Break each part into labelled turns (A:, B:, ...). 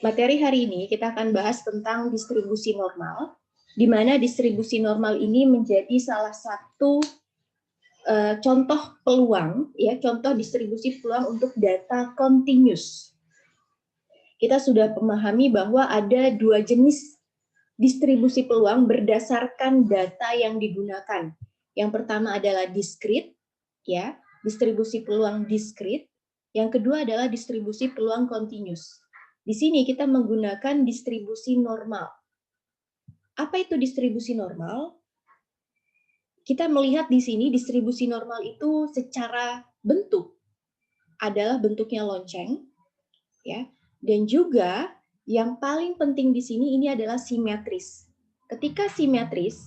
A: Materi hari ini kita akan bahas tentang distribusi normal, di mana distribusi normal ini menjadi salah satu contoh peluang, ya, contoh distribusi peluang untuk data continuous. Kita sudah memahami bahwa ada dua jenis distribusi peluang berdasarkan data yang digunakan. Yang pertama adalah discrete, ya, distribusi peluang discrete. Yang kedua adalah distribusi peluang continuous. Di sini kita menggunakan distribusi normal. Apa itu distribusi normal? Kita melihat di sini distribusi normal itu secara bentuk adalah bentuknya lonceng, ya. Dan juga yang paling penting di sini ini adalah simetris. Ketika simetris,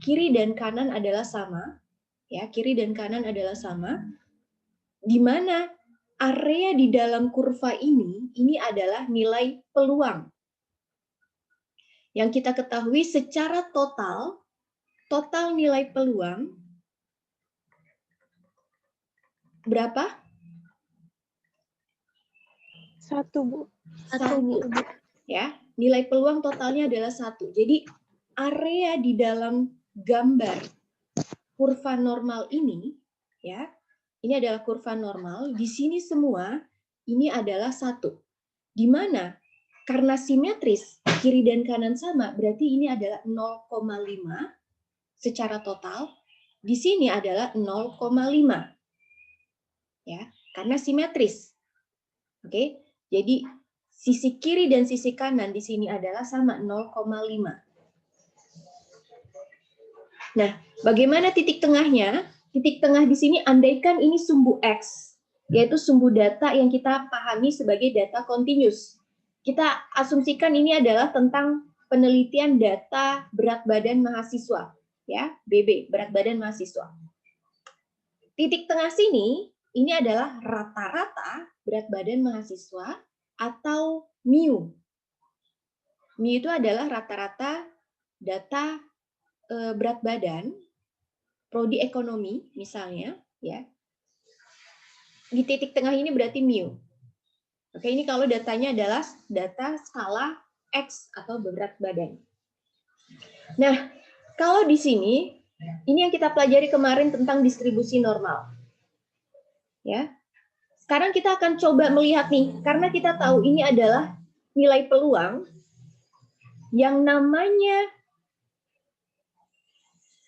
A: kiri dan kanan adalah sama, ya, kiri dan kanan adalah sama, di mana area di dalam kurva ini adalah nilai peluang. Yang kita ketahui secara total nilai peluang berapa?
B: 1, Bu.
A: 1. Ya, nilai peluang totalnya adalah 1. Jadi area di dalam gambar kurva normal ini, ya, ini adalah kurva normal. Di sini semua ini adalah 1. Di mana karena simetris kiri dan kanan sama, berarti ini adalah 0,5 secara total. Di sini adalah 0,5. Ya, karena simetris. Oke, jadi sisi kiri dan sisi kanan di sini adalah sama 0,5. Nah, bagaimana titik tengahnya? Titik tengah di sini andaikan ini sumbu X, yaitu sumbu data yang kita pahami sebagai data continuous. Kita asumsikan ini adalah tentang penelitian data berat badan mahasiswa, ya, BB, berat badan mahasiswa. Titik tengah sini ini adalah rata-rata berat badan mahasiswa atau mu. Mu itu adalah rata-rata data berat badan, prodi ekonomi misalnya, ya. Di titik tengah ini berarti mu. Oke, ini kalau datanya adalah data skala X atau berat badan. Nah, kalau di sini ini yang kita pelajari kemarin tentang distribusi normal. Ya. Sekarang kita akan coba melihat nih, karena kita tahu ini adalah nilai peluang yang namanya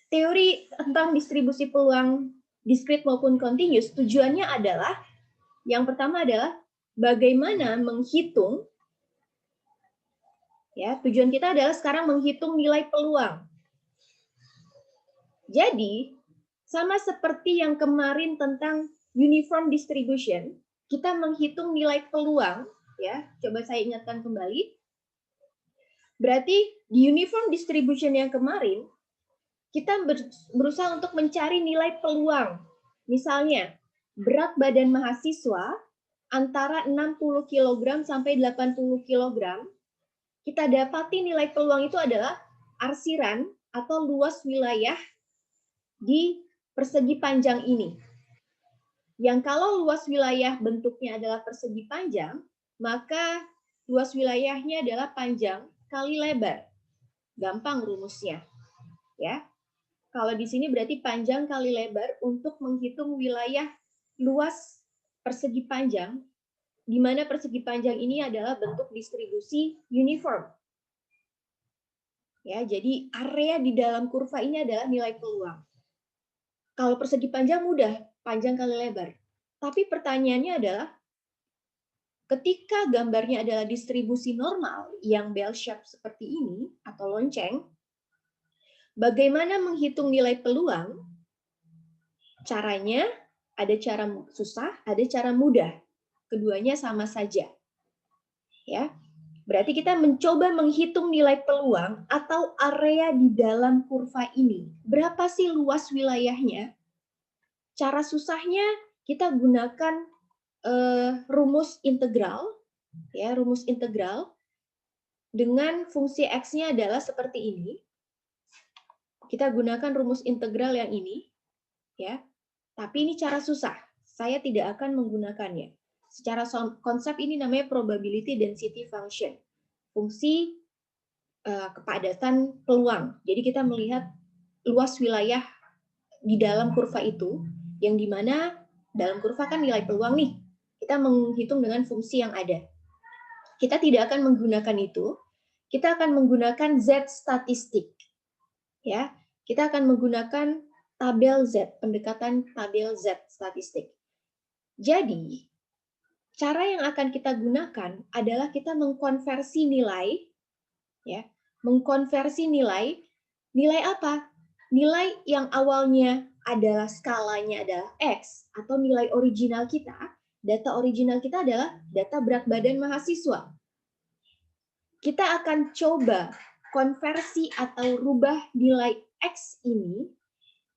A: teori tentang distribusi peluang discrete maupun continuous. Tujuannya adalah, yang pertama adalah bagaimana menghitung, ya, tujuan kita adalah sekarang menghitung nilai peluang. Jadi, sama seperti yang kemarin tentang uniform distribution, kita menghitung nilai peluang, ya. Coba saya ingatkan kembali. Berarti di uniform distribution yang kemarin, kita berusaha untuk mencari nilai peluang. Misalnya, berat badan mahasiswa antara 60 kg sampai 80 kg, kita dapati nilai peluang itu adalah arsiran atau luas wilayah di persegi panjang ini. Yang kalau luas wilayah bentuknya adalah persegi panjang, maka luas wilayahnya adalah panjang kali lebar. Gampang rumusnya. Ya. Kalau di sini berarti panjang kali lebar untuk menghitung wilayah luas persegi panjang, di mana persegi panjang ini adalah bentuk distribusi uniform. Ya, jadi area di dalam kurva ini adalah nilai peluang. Kalau persegi panjang mudah, panjang kali lebar. Tapi pertanyaannya adalah, ketika gambarnya adalah distribusi normal yang bell shape seperti ini, atau lonceng, bagaimana menghitung nilai peluang? Caranya, ada cara susah, ada cara mudah. Keduanya sama saja. Ya, berarti kita mencoba menghitung nilai peluang atau area di dalam kurva ini. Berapa sih luas wilayahnya? Cara susahnya kita gunakan rumus integral, ya, rumus integral dengan fungsi x-nya adalah seperti ini. Kita gunakan rumus integral yang ini, ya. Tapi ini cara susah. Saya tidak akan menggunakannya. Secara konsep ini namanya probability density function. fungsi kepadatan peluang. Jadi kita melihat luas wilayah di dalam kurva itu, yang dimana dalam kurva kan nilai peluang nih. Kita menghitung dengan fungsi yang ada. Kita tidak akan menggunakan itu. Kita akan menggunakan Z statistik. Ya, kita akan menggunakan tabel Z, pendekatan tabel Z statistik. Jadi, cara yang akan kita gunakan adalah kita mengkonversi nilai, ya, mengkonversi nilai apa? Nilai yang awalnya adalah skalanya adalah X, atau nilai original kita, data original kita adalah data berat badan mahasiswa. Kita akan coba konversi atau rubah nilai X ini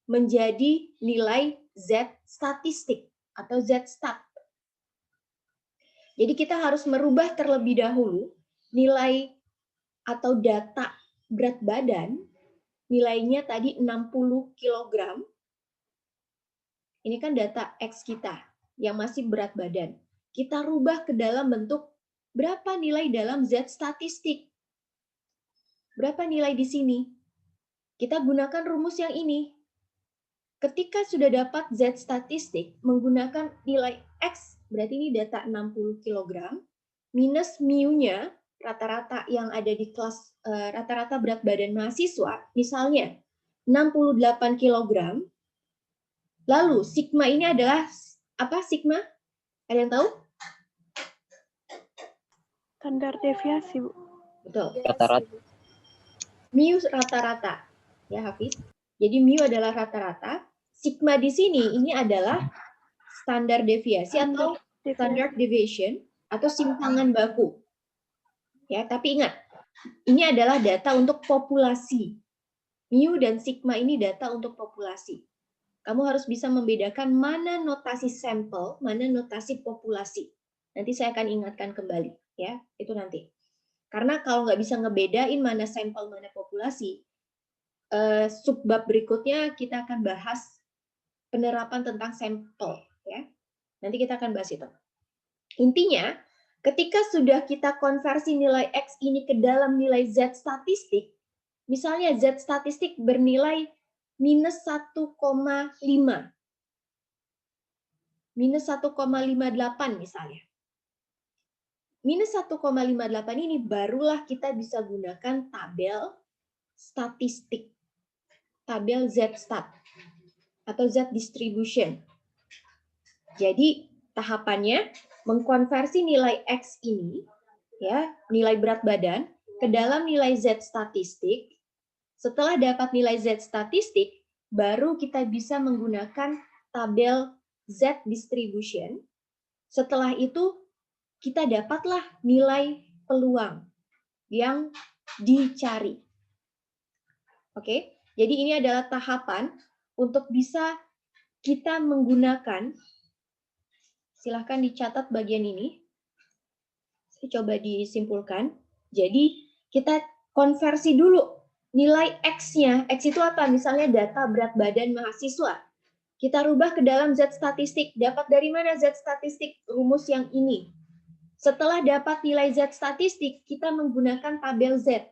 A: menjadi nilai Z statistik atau Z stat. Jadi kita harus merubah terlebih dahulu nilai atau data berat badan, nilainya tadi 60 kg. Ini kan data X kita yang masih berat badan. Kita rubah ke dalam bentuk berapa nilai dalam Z statistik. Berapa nilai di sini? Kita gunakan rumus yang ini. Ketika sudah dapat Z statistik menggunakan nilai X, berarti ini data 60 kg, minus mu-nya, rata-rata yang ada di kelas, rata-rata berat badan mahasiswa, misalnya 68 kg, lalu sigma ini adalah apa sigma? Ada yang tahu?
B: Standar deviasi, Bu.
A: Betul.
C: Rata-rata.
A: Mu rata-rata. Ya, Hafiz. Jadi mu adalah rata-rata. Sigma di sini ini adalah standar deviasi atau standard deviation atau simpangan baku. Ya, tapi ingat, ini adalah data untuk populasi. Mu dan sigma ini data untuk populasi. Kamu harus bisa membedakan mana notasi sampel, mana notasi populasi. Nanti saya akan ingatkan kembali, ya, itu nanti. Karena kalau nggak bisa ngebedain mana sampel, mana populasi, subbab berikutnya kita akan bahas penerapan tentang sampel, ya. Nanti kita akan bahas itu. Intinya, ketika sudah kita konversi nilai X ini ke dalam nilai Z statistik, misalnya Z statistik bernilai minus 1,5. Minus 1,58 misalnya. Minus 1,58 ini barulah kita bisa gunakan tabel statistik. Tabel Z stat atau Z distribution. Jadi tahapannya mengkonversi nilai X ini, ya, nilai berat badan ke dalam nilai Z statistik. Setelah dapat nilai Z statistik, baru kita bisa menggunakan tabel Z distribution. Setelah itu kita dapatlah nilai peluang yang dicari. Oke, jadi ini adalah tahapan untuk bisa kita menggunakan. Silahkan dicatat bagian ini. Saya coba disimpulkan. Jadi kita konversi dulu nilai X-nya. X itu apa? Misalnya data berat badan mahasiswa. Kita rubah ke dalam Z statistik. Dapat dari mana Z statistik? Rumus yang ini. Setelah dapat nilai Z statistik, kita menggunakan tabel Z.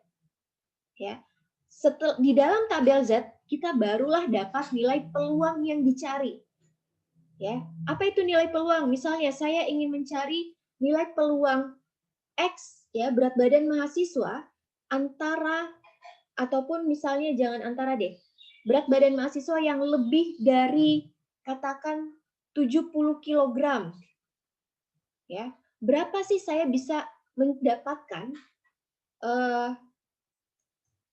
A: Ya. Di dalam tabel Z, kita barulah dapat nilai peluang yang dicari. Ya, apa itu nilai peluang? Misalnya saya ingin mencari nilai peluang X, ya, berat badan mahasiswa antara, ataupun misalnya jangan antara deh, berat badan mahasiswa yang lebih dari katakan 70 kg. Ya, berapa sih saya bisa mendapatkan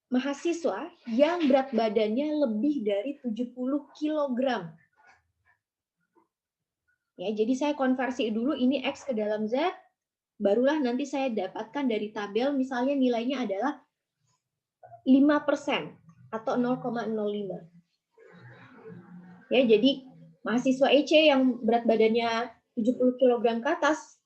A: mahasiswa yang berat badannya lebih dari 70 kg? Ya, jadi saya konversi dulu ini X ke dalam Z, barulah nanti saya dapatkan dari tabel misalnya nilainya adalah 5% atau 0,05. Ya, jadi mahasiswa EC yang berat badannya 70 kg ke atas,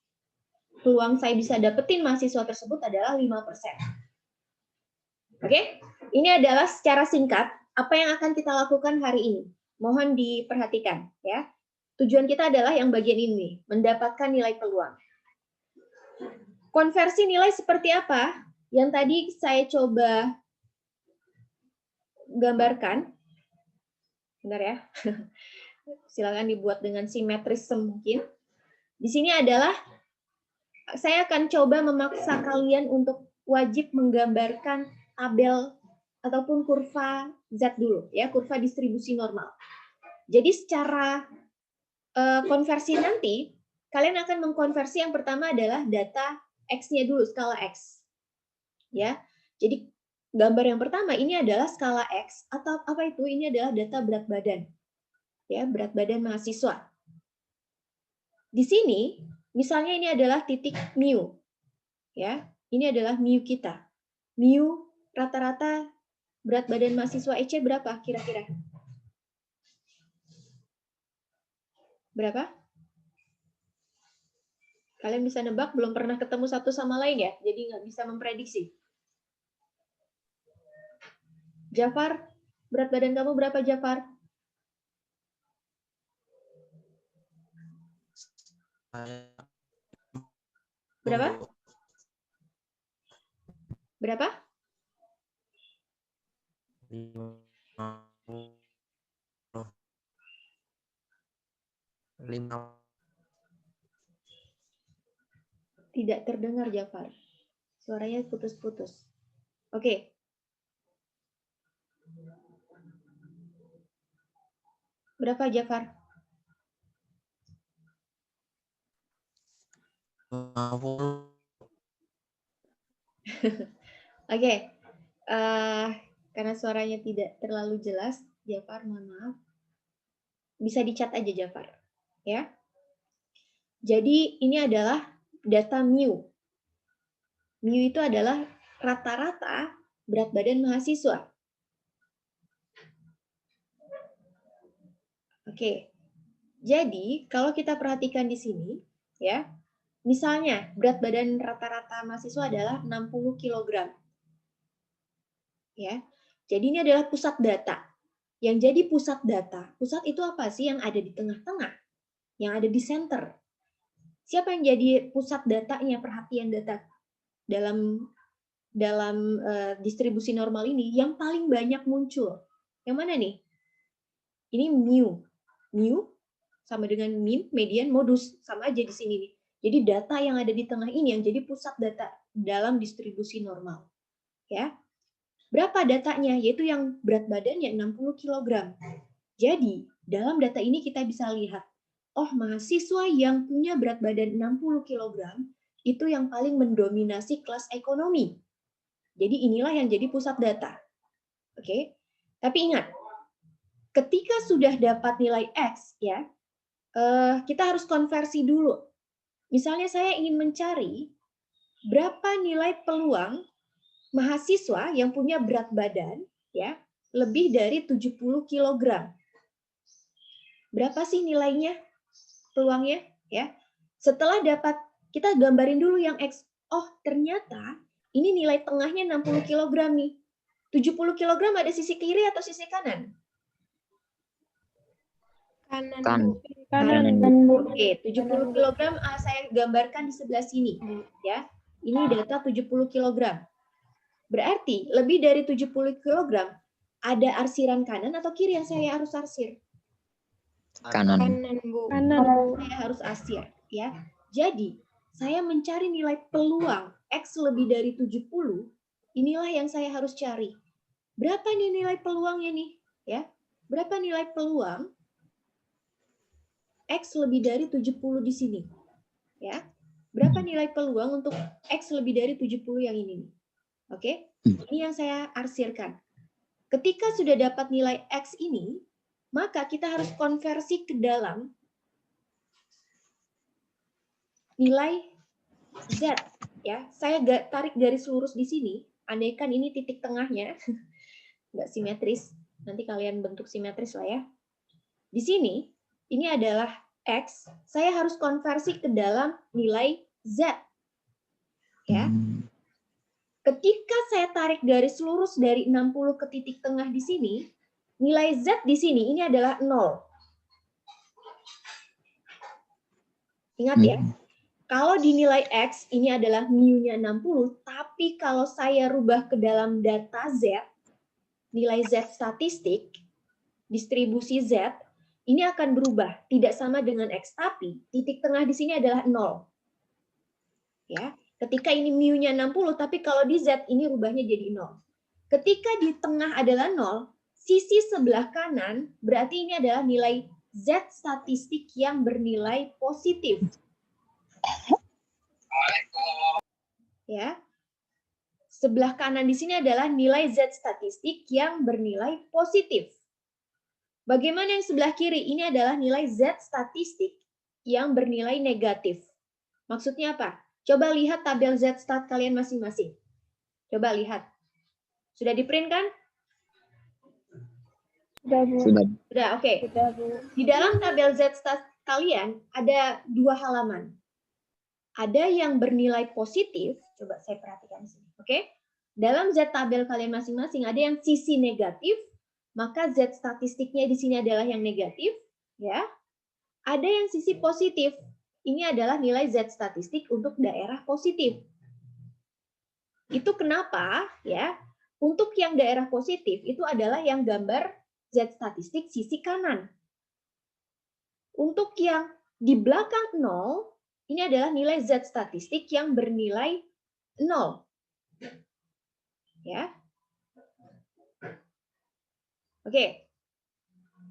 A: peluang saya bisa dapetin mahasiswa tersebut adalah 5%. Oke, ini adalah secara singkat apa yang akan kita lakukan hari ini. Mohon diperhatikan, ya. Tujuan kita adalah yang bagian ini, mendapatkan nilai peluang. Konversi nilai seperti apa? Yang tadi saya coba gambarkan, benar ya? Silakan dibuat dengan simetris semungkin. Di sini adalah saya akan coba memaksa kalian untuk wajib menggambarkan tabel ataupun kurva Z dulu, ya, kurva distribusi normal. Jadi secara konversi nanti, kalian akan mengkonversi yang pertama adalah data X-nya dulu, skala X. Ya, jadi gambar yang pertama ini adalah skala X, atau apa itu? Ini adalah data berat badan. Ya, berat badan mahasiswa. Di sini, misalnya ini adalah titik mu. Ya, ini adalah mu kita. Mu rata-rata berat badan mahasiswa EC berapa kira-kira? Berapa? Kalian bisa nebak, belum pernah ketemu satu sama lain ya, jadi nggak bisa memprediksi. Jafar, berat badan kamu berapa, Jafar? Berapa? Berapa?
C: 5.
A: Tidak terdengar, Jafar. Suaranya putus-putus. Oke. Berapa, Jafar?
C: 50.
A: Oke. Karena suaranya tidak terlalu jelas, Jafar, mohon maaf. Bisa dicat aja, Jafar. Ya. Jadi ini adalah data mu. Mu itu adalah rata-rata berat badan mahasiswa. Oke. Jadi, kalau kita perhatikan di sini, ya, misalnya berat badan rata-rata mahasiswa adalah 60 kg. Ya. Jadi ini adalah pusat data. Yang jadi pusat data, pusat itu apa sih? Yang ada di tengah-tengah, yang ada di center. Siapa yang jadi pusat datanya, perhatian data dalam distribusi normal ini? Yang paling banyak muncul. Yang mana nih? Ini mu. Mu sama dengan mean, median, modus. Sama aja di sini nih. Jadi data yang ada di tengah ini yang jadi pusat data dalam distribusi normal. Ya. Berapa datanya? Yaitu yang berat badannya 60 kg. Jadi, dalam data ini kita bisa lihat, oh, mahasiswa yang punya berat badan 60 kg itu yang paling mendominasi kelas ekonomi. Jadi inilah yang jadi pusat data. Oke. Tapi ingat, ketika sudah dapat nilai X, ya, kita harus konversi dulu. Misalnya saya ingin mencari berapa nilai peluang mahasiswa yang punya berat badan, ya, lebih dari 70 kg. Berapa sih nilainya, peluangnya? Ya, setelah dapat, kita gambarin dulu yang X. Oh, ternyata ini nilai tengahnya 60 kg nih. 70 kg ada sisi kiri atau sisi kanan?
B: Kanan.
A: Oke, 70 kg saya gambarkan di sebelah sini. Ya, ini data 70 kg. Berarti lebih dari 70 kg ada arsiran kanan atau kiri yang saya harus arsir?
C: Kanan.
B: Bu.
A: Saya harus arsir, ya. Jadi, saya mencari nilai peluang X lebih dari 70, inilah yang saya harus cari. Berapa nih nilai peluangnya nih? Ya. Berapa nilai peluang X lebih dari 70 di sini? Ya. Berapa nilai peluang untuk X lebih dari 70 yang ini nih? Oke? Ini yang saya arsirkan. Ketika sudah dapat nilai X ini, maka kita harus konversi ke dalam nilai Z. Ya, saya tarik garis lurus di sini. Andaikan ini titik tengahnya, nggak simetris. Nanti kalian bentuk simetris lah ya. Di sini, ini adalah X. Saya harus konversi ke dalam nilai Z. Ya. Ketika saya tarik garis lurus dari 60 ke titik tengah di sini, nilai Z di sini ini adalah 0. Ingat ya, Kalau dinilai X, ini adalah mu-nya 60, tapi kalau saya rubah ke dalam data Z, nilai Z statistik, distribusi Z, ini akan berubah. Tidak sama dengan X, tapi titik tengah di sini adalah 0. Ya, ketika ini mu-nya 60, tapi kalau di Z, ini rubahnya jadi 0. Ketika di tengah adalah 0, sisi sebelah kanan, berarti ini adalah nilai Z statistik yang bernilai positif. Ya, sebelah kanan di sini adalah nilai Z statistik yang bernilai positif. Bagaimana yang sebelah kiri? Ini adalah nilai Z statistik yang bernilai negatif. Maksudnya apa? Coba lihat tabel Z stat kalian masing-masing. Coba lihat. Sudah di-print kan?
B: Sudah, Bu.
A: Sudah, oke.
B: Sudah, Bu.
A: Di dalam tabel Z stat kalian ada 2 halaman. Ada yang bernilai positif, coba saya perhatikan di sini, oke? Dalam Z tabel kalian masing-masing ada yang sisi negatif, maka Z statistiknya di sini adalah yang negatif, ya. Ada yang sisi positif, ini adalah nilai Z statistik untuk daerah positif. Itu kenapa, ya? Untuk yang daerah positif itu adalah yang gambar Z statistik sisi kanan. Untuk yang di belakang 0, ini adalah nilai Z statistik yang bernilai 0. Ya. Oke.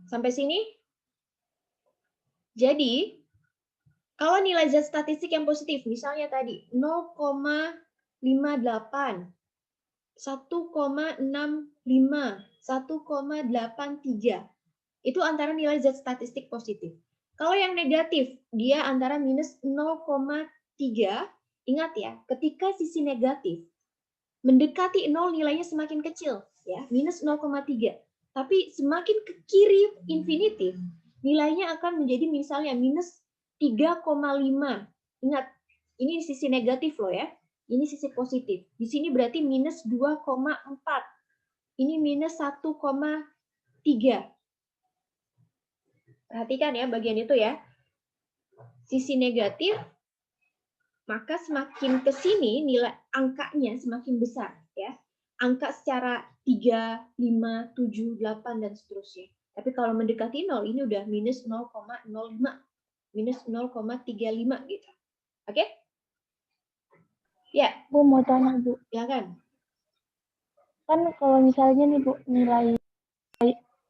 A: Sampai sini? Jadi, kalau nilai Z statistik yang positif, misalnya tadi 0,58, 1,65, 1,83, itu antara nilai Z statistik positif. Kalau yang negatif, dia antara minus 0,3. Ingat ya, ketika sisi negatif mendekati 0 nilainya semakin kecil, ya, minus 0,3. Tapi semakin ke kiri infinitif, nilainya akan menjadi misalnya minus 3,5. Ingat, ini sisi negatif loh ya. Ini sisi positif. Di sini berarti minus 2,4. Ini minus 1,3. Perhatikan ya bagian itu ya. Sisi negatif, maka semakin ke sini nilai angkanya semakin besar ya. Angka secara 3, 5, 7, 8 dan seterusnya. Tapi kalau mendekati 0 ini udah minus 0,05. Minus 0,35 gitu. Oke? Ya,
B: Bu mau tanya, Bu.
A: silakan.
B: Kan kalau misalnya nih, Bu,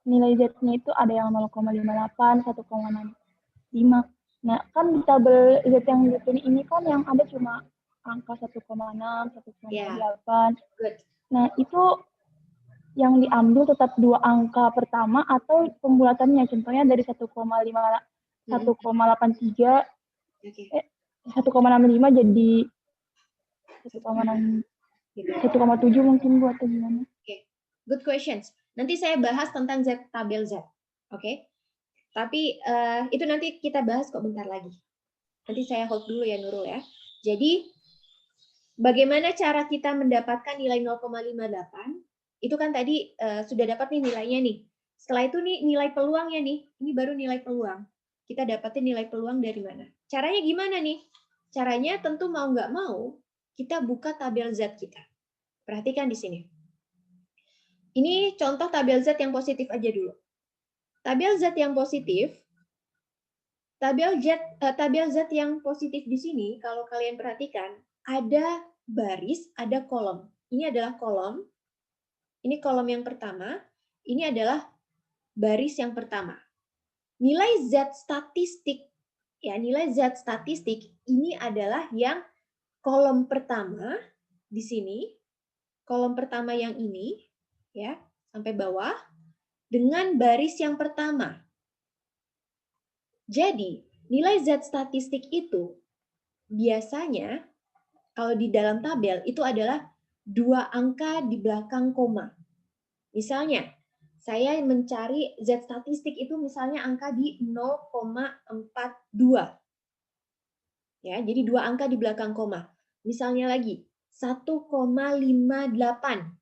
B: nilai Z-nya itu ada yang 0,58, 1,65. Nah, kan di tabel Z yang di sini ini kan yang ada cuma angka 1,6, 1,8.
A: Good.
B: Nah, itu yang diambil tetap 2 angka pertama atau pembulatannya? Contohnya dari 1,83, 1,65 jadi 1,7 mungkin buat gimana?
A: Good questions. Nanti saya bahas tentang Z tabel Z. Oke. Tapi itu nanti kita bahas kok bentar lagi. Nanti saya hold dulu ya Nurul ya. Jadi bagaimana cara kita mendapatkan nilai 0,58? Itu kan tadi sudah dapat nih nilainya nih. Setelah itu nih nilai peluangnya nih. Ini baru nilai peluang. Kita dapatin nilai peluang dari mana? Caranya gimana nih? Caranya tentu mau nggak mau kita buka tabel Z kita. Perhatikan di sini. Ini contoh tabel Z yang positif aja dulu. Tabel Z yang positif, tabel Z yang positif di sini, kalau kalian perhatikan, ada baris, ada kolom. Ini adalah kolom. Ini kolom yang pertama. Ini adalah baris yang pertama. Nilai Z statistik, ya nilai Z statistik ini adalah yang kolom pertama di sini, kolom pertama yang ini, ya sampai bawah dengan baris yang pertama. Jadi nilai Z statistik itu biasanya kalau di dalam tabel itu adalah 2 angka di belakang koma. Misalnya saya mencari Z statistik itu misalnya angka di 0,42. Ya, jadi 2 angka di belakang koma. Misalnya lagi 1,58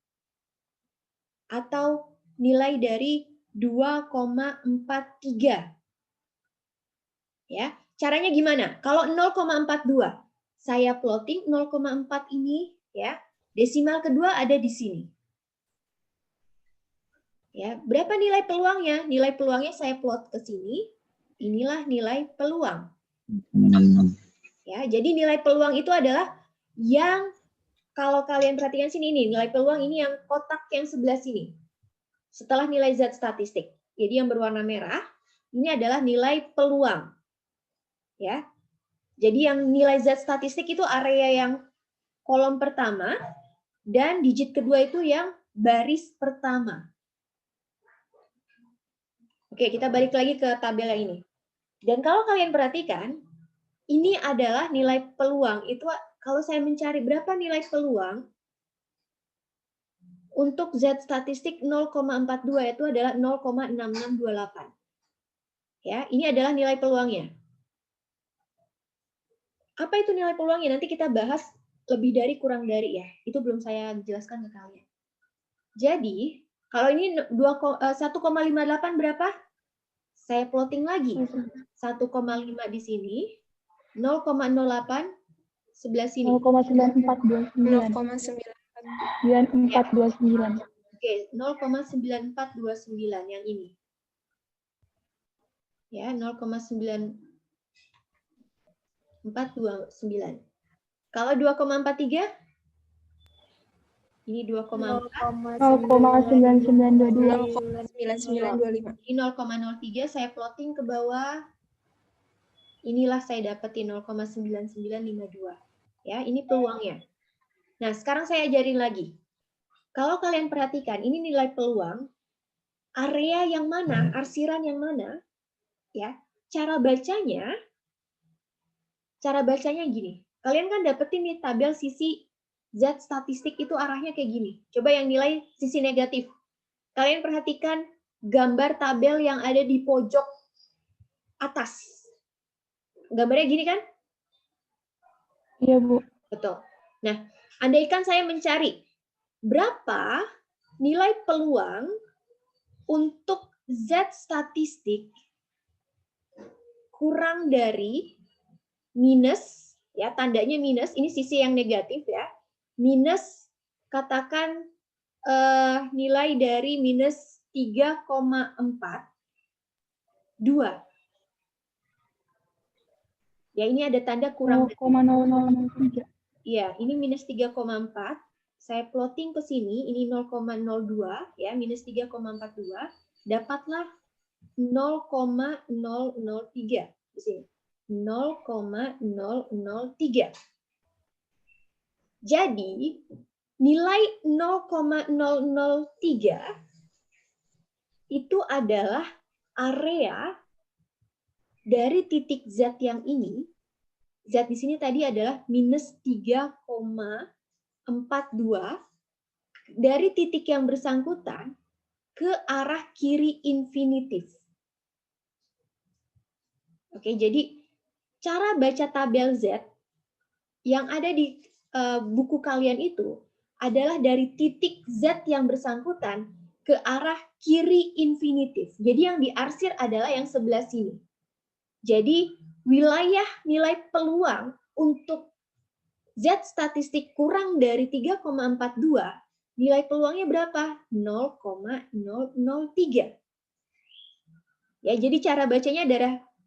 A: atau nilai dari 2,43. Ya, caranya gimana? Kalau 0,42, saya plotting 0,4 ini ya. Desimal kedua ada di sini. Ya, berapa nilai peluangnya? Nilai peluangnya saya plot ke sini. Inilah nilai peluang.
C: 6.
A: Ya, jadi nilai peluang itu adalah yang kalau kalian perhatikan sini ini nilai peluang ini yang kotak yang sebelah sini. Setelah nilai Z statistik. Jadi yang berwarna merah ini adalah nilai peluang. Ya. Jadi yang nilai Z statistik itu area yang kolom pertama dan digit kedua itu yang baris pertama. Oke, kita balik lagi ke tabel yang ini. Dan kalau kalian perhatikan, ini adalah nilai peluang. Itu kalau saya mencari berapa nilai peluang untuk Z statistik 0,42 itu adalah 0,6628. Ya, ini adalah nilai peluangnya. Apa itu nilai peluangnya? Nanti kita bahas lebih dari kurang dari ya. Itu belum saya jelaskan ke kalian. Jadi, kalau ini 1,58 berapa? Saya plotting lagi. 1,5 di sini, 0,08 sebelah sini.
B: 0,9429. 9429.
A: Oke, 0,9429 yang ini. Ya, 0,9429. Kalau 2,43? Ini
B: 0,9922.
D: 0,9925.
A: Ini 0,03 saya plotting ke bawah. Inilah saya dapetin 0,9952. Ya, ini peluangnya. Nah, sekarang saya ajarin lagi. Kalau kalian perhatikan, ini nilai peluang, area yang mana, arsiran yang mana, ya. Cara bacanya gini. Kalian kan dapetin nih tabel sisi Z statistik itu arahnya kayak gini. Coba yang nilai sisi negatif. Kalian perhatikan gambar tabel yang ada di pojok atas. Gambarnya gini kan?
B: Iya, Bu.
A: Betul. Nah, andaikan saya mencari berapa nilai peluang untuk Z statistik kurang dari minus, ya tandanya minus, ini sisi yang negatif ya, minus katakan nilai dari minus 3,42. Ya, ini ada tanda kurang.
B: 0,0003.
A: Iya, ini minus 3,4. Saya plotting ke sini, ini 0,02, ya, minus 3,42. Dapatlah 0,003 di sini. 0,003. Jadi, nilai 0,003 itu adalah area dari titik Z yang ini. Z di sini tadi adalah minus 3,42 dari titik yang bersangkutan ke arah kiri infinitif. Oke, jadi cara baca tabel Z yang ada di buku kalian itu adalah dari titik Z yang bersangkutan ke arah kiri infinitif. Jadi yang diarsir adalah yang sebelah sini. Jadi wilayah nilai peluang untuk Z statistik kurang dari 3,42, nilai peluangnya berapa? 0,003. Ya, jadi cara bacanya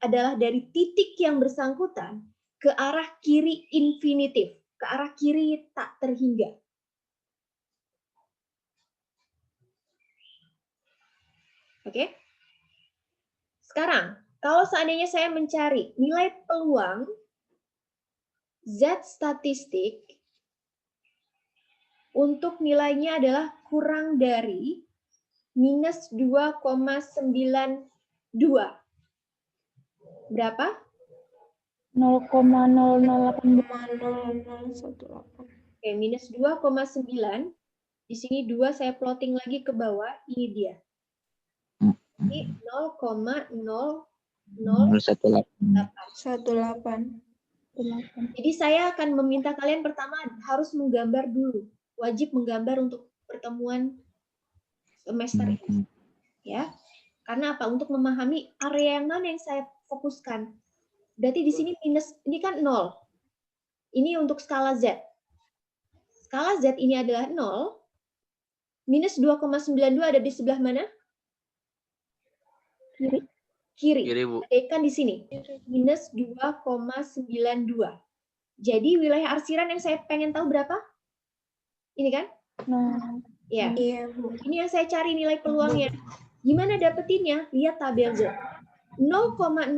A: adalah dari titik yang bersangkutan ke arah kiri infinitif, ke arah kiri tak terhingga. Oke? Sekarang, kalau seandainya saya mencari nilai peluang Z statistik untuk nilainya adalah kurang dari minus 2,92. Berapa?
B: 0,0018.
A: Oke, minus 2,9. Di sini 2 saya plotting lagi ke bawah, ini dia. Ini 0,0018. Jadi saya akan meminta kalian pertama harus menggambar dulu. Wajib menggambar untuk pertemuan semester ini. Ya. Karena apa? Untuk memahami area yang mana yang saya fokuskan. Berarti di sini minus, ini kan 0. Ini untuk skala Z. Skala Z ini adalah 0. Minus 2,92 ada di sebelah mana?
B: Kiri.
A: Kiri.
C: Kiri, Bu.
A: Andaikan di sini. Minus 2,92. Jadi wilayah arsiran yang saya pengen tahu berapa? Ini kan?
B: Nah,
A: Ya.
D: Iya, Bu.
A: Ini yang saya cari nilai peluangnya. Gimana dapetinnya? Lihat tabel Z. 0,018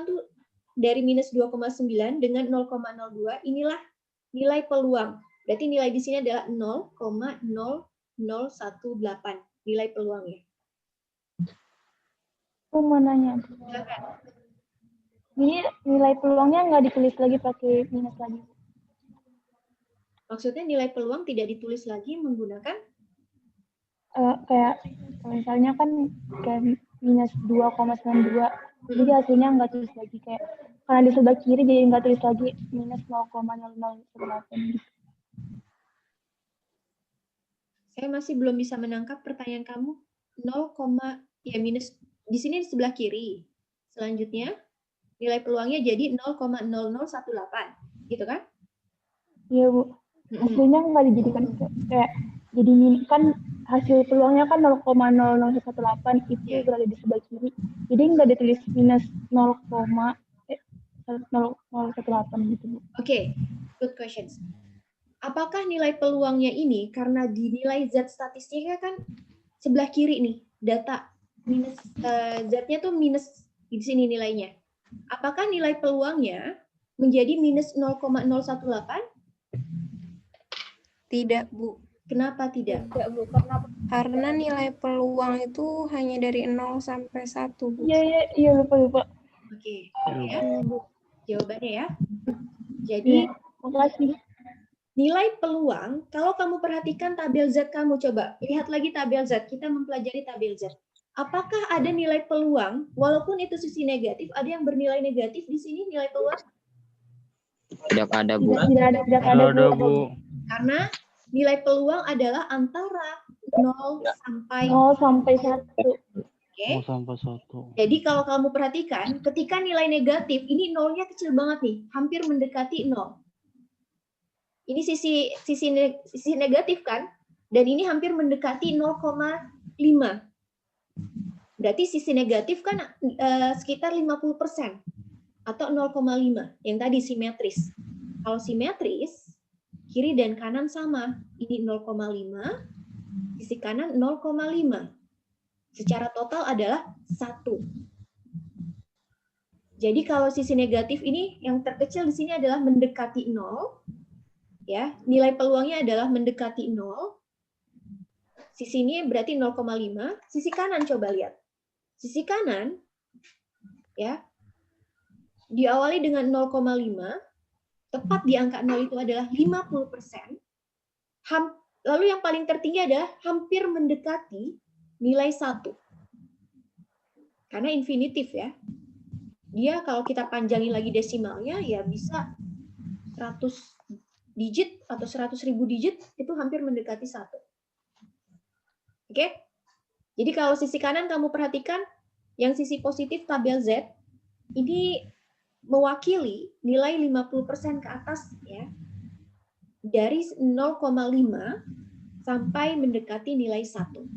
A: tuh dari minus 2,9 dengan 0,02, inilah nilai peluang. Berarti nilai di sini adalah 0,0018 nilai peluangnya.
B: aku mau nanya. Ini nilai peluangnya nggak ditulis lagi pakai minus lagi.
A: Maksudnya nilai peluang tidak ditulis lagi menggunakan
B: Kayak misalnya kan kayak minus 2,92. Jadi hasilnya nggak tulis lagi kayak karena di sebelah kiri jadi nggak tulis lagi minus 0,0018 gitu.
A: saya masih belum bisa menangkap pertanyaan kamu. 0, ya minus di sini di sebelah kiri. Selanjutnya nilai peluangnya jadi 0,0018, gitu kan?
B: Iya Bu. Hasilnya nggak dijadikan kayak jadi kan hasil peluangnya kan 0,0018 itu
A: Iya.
B: berada di sebelah kiri. Jadi nggak ditulis minus 0,018 gitu Bu.
A: Oke, good questions. Apakah nilai peluangnya ini karena dinilai Z statistiknya kan sebelah kiri nih, data minus Z-nya tuh minus di sini nilainya. Apakah nilai peluangnya menjadi minus 0,018?
D: Tidak, Bu.
A: Kenapa tidak?
D: Karena nilai peluang itu hanya dari 0 sampai 1, Bu.
B: Iya lupa.
A: Oke, ya. Jawabannya ya. Jadi
B: Makasih.
A: nilai peluang, kalau kamu perhatikan tabel Z kamu, coba lihat lagi tabel Z, kita mempelajari tabel Z. Apakah ada nilai peluang, walaupun itu sisi negatif, ada yang bernilai negatif di sini nilai peluang?
C: Tidak ada, Bu.
B: Tidak ada Bu.
A: Karena nilai peluang adalah antara 0 sampai
B: 0 sampai 1.
A: Oke.
E: Sampai 1.
A: Jadi kalau kamu perhatikan, ketika nilai negatif, ini nolnya kecil banget nih, hampir mendekati 0. Ini sisi negatif kan? Dan ini hampir mendekati 0,5. Berarti sisi negatif kan sekitar 50% atau 0,5. Yang tadi simetris. Kalau simetris, kiri dan kanan sama. Ini 0,5, sisi kanan 0,5. Secara total adalah 1. Jadi kalau sisi negatif ini yang terkecil di sini adalah mendekati 0. Ya, nilai peluangnya adalah mendekati 0. Sisi ini berarti 0,5. Sisi kanan coba lihat. Sisi kanan ya diawali dengan 0,5. Tepat di angka 0 itu adalah 50%. Lalu yang paling tertinggi adalah hampir mendekati nilai 1. Karena infinitif ya. Dia kalau kita panjangin lagi desimalnya ya bisa 100 digit atau 100.000 digit itu hampir mendekati 1. Oke? Jadi kalau sisi kanan kamu perhatikan yang sisi positif tabel Z ini mewakili nilai 50% ke atas ya. Dari 0,5 sampai mendekati nilai 1.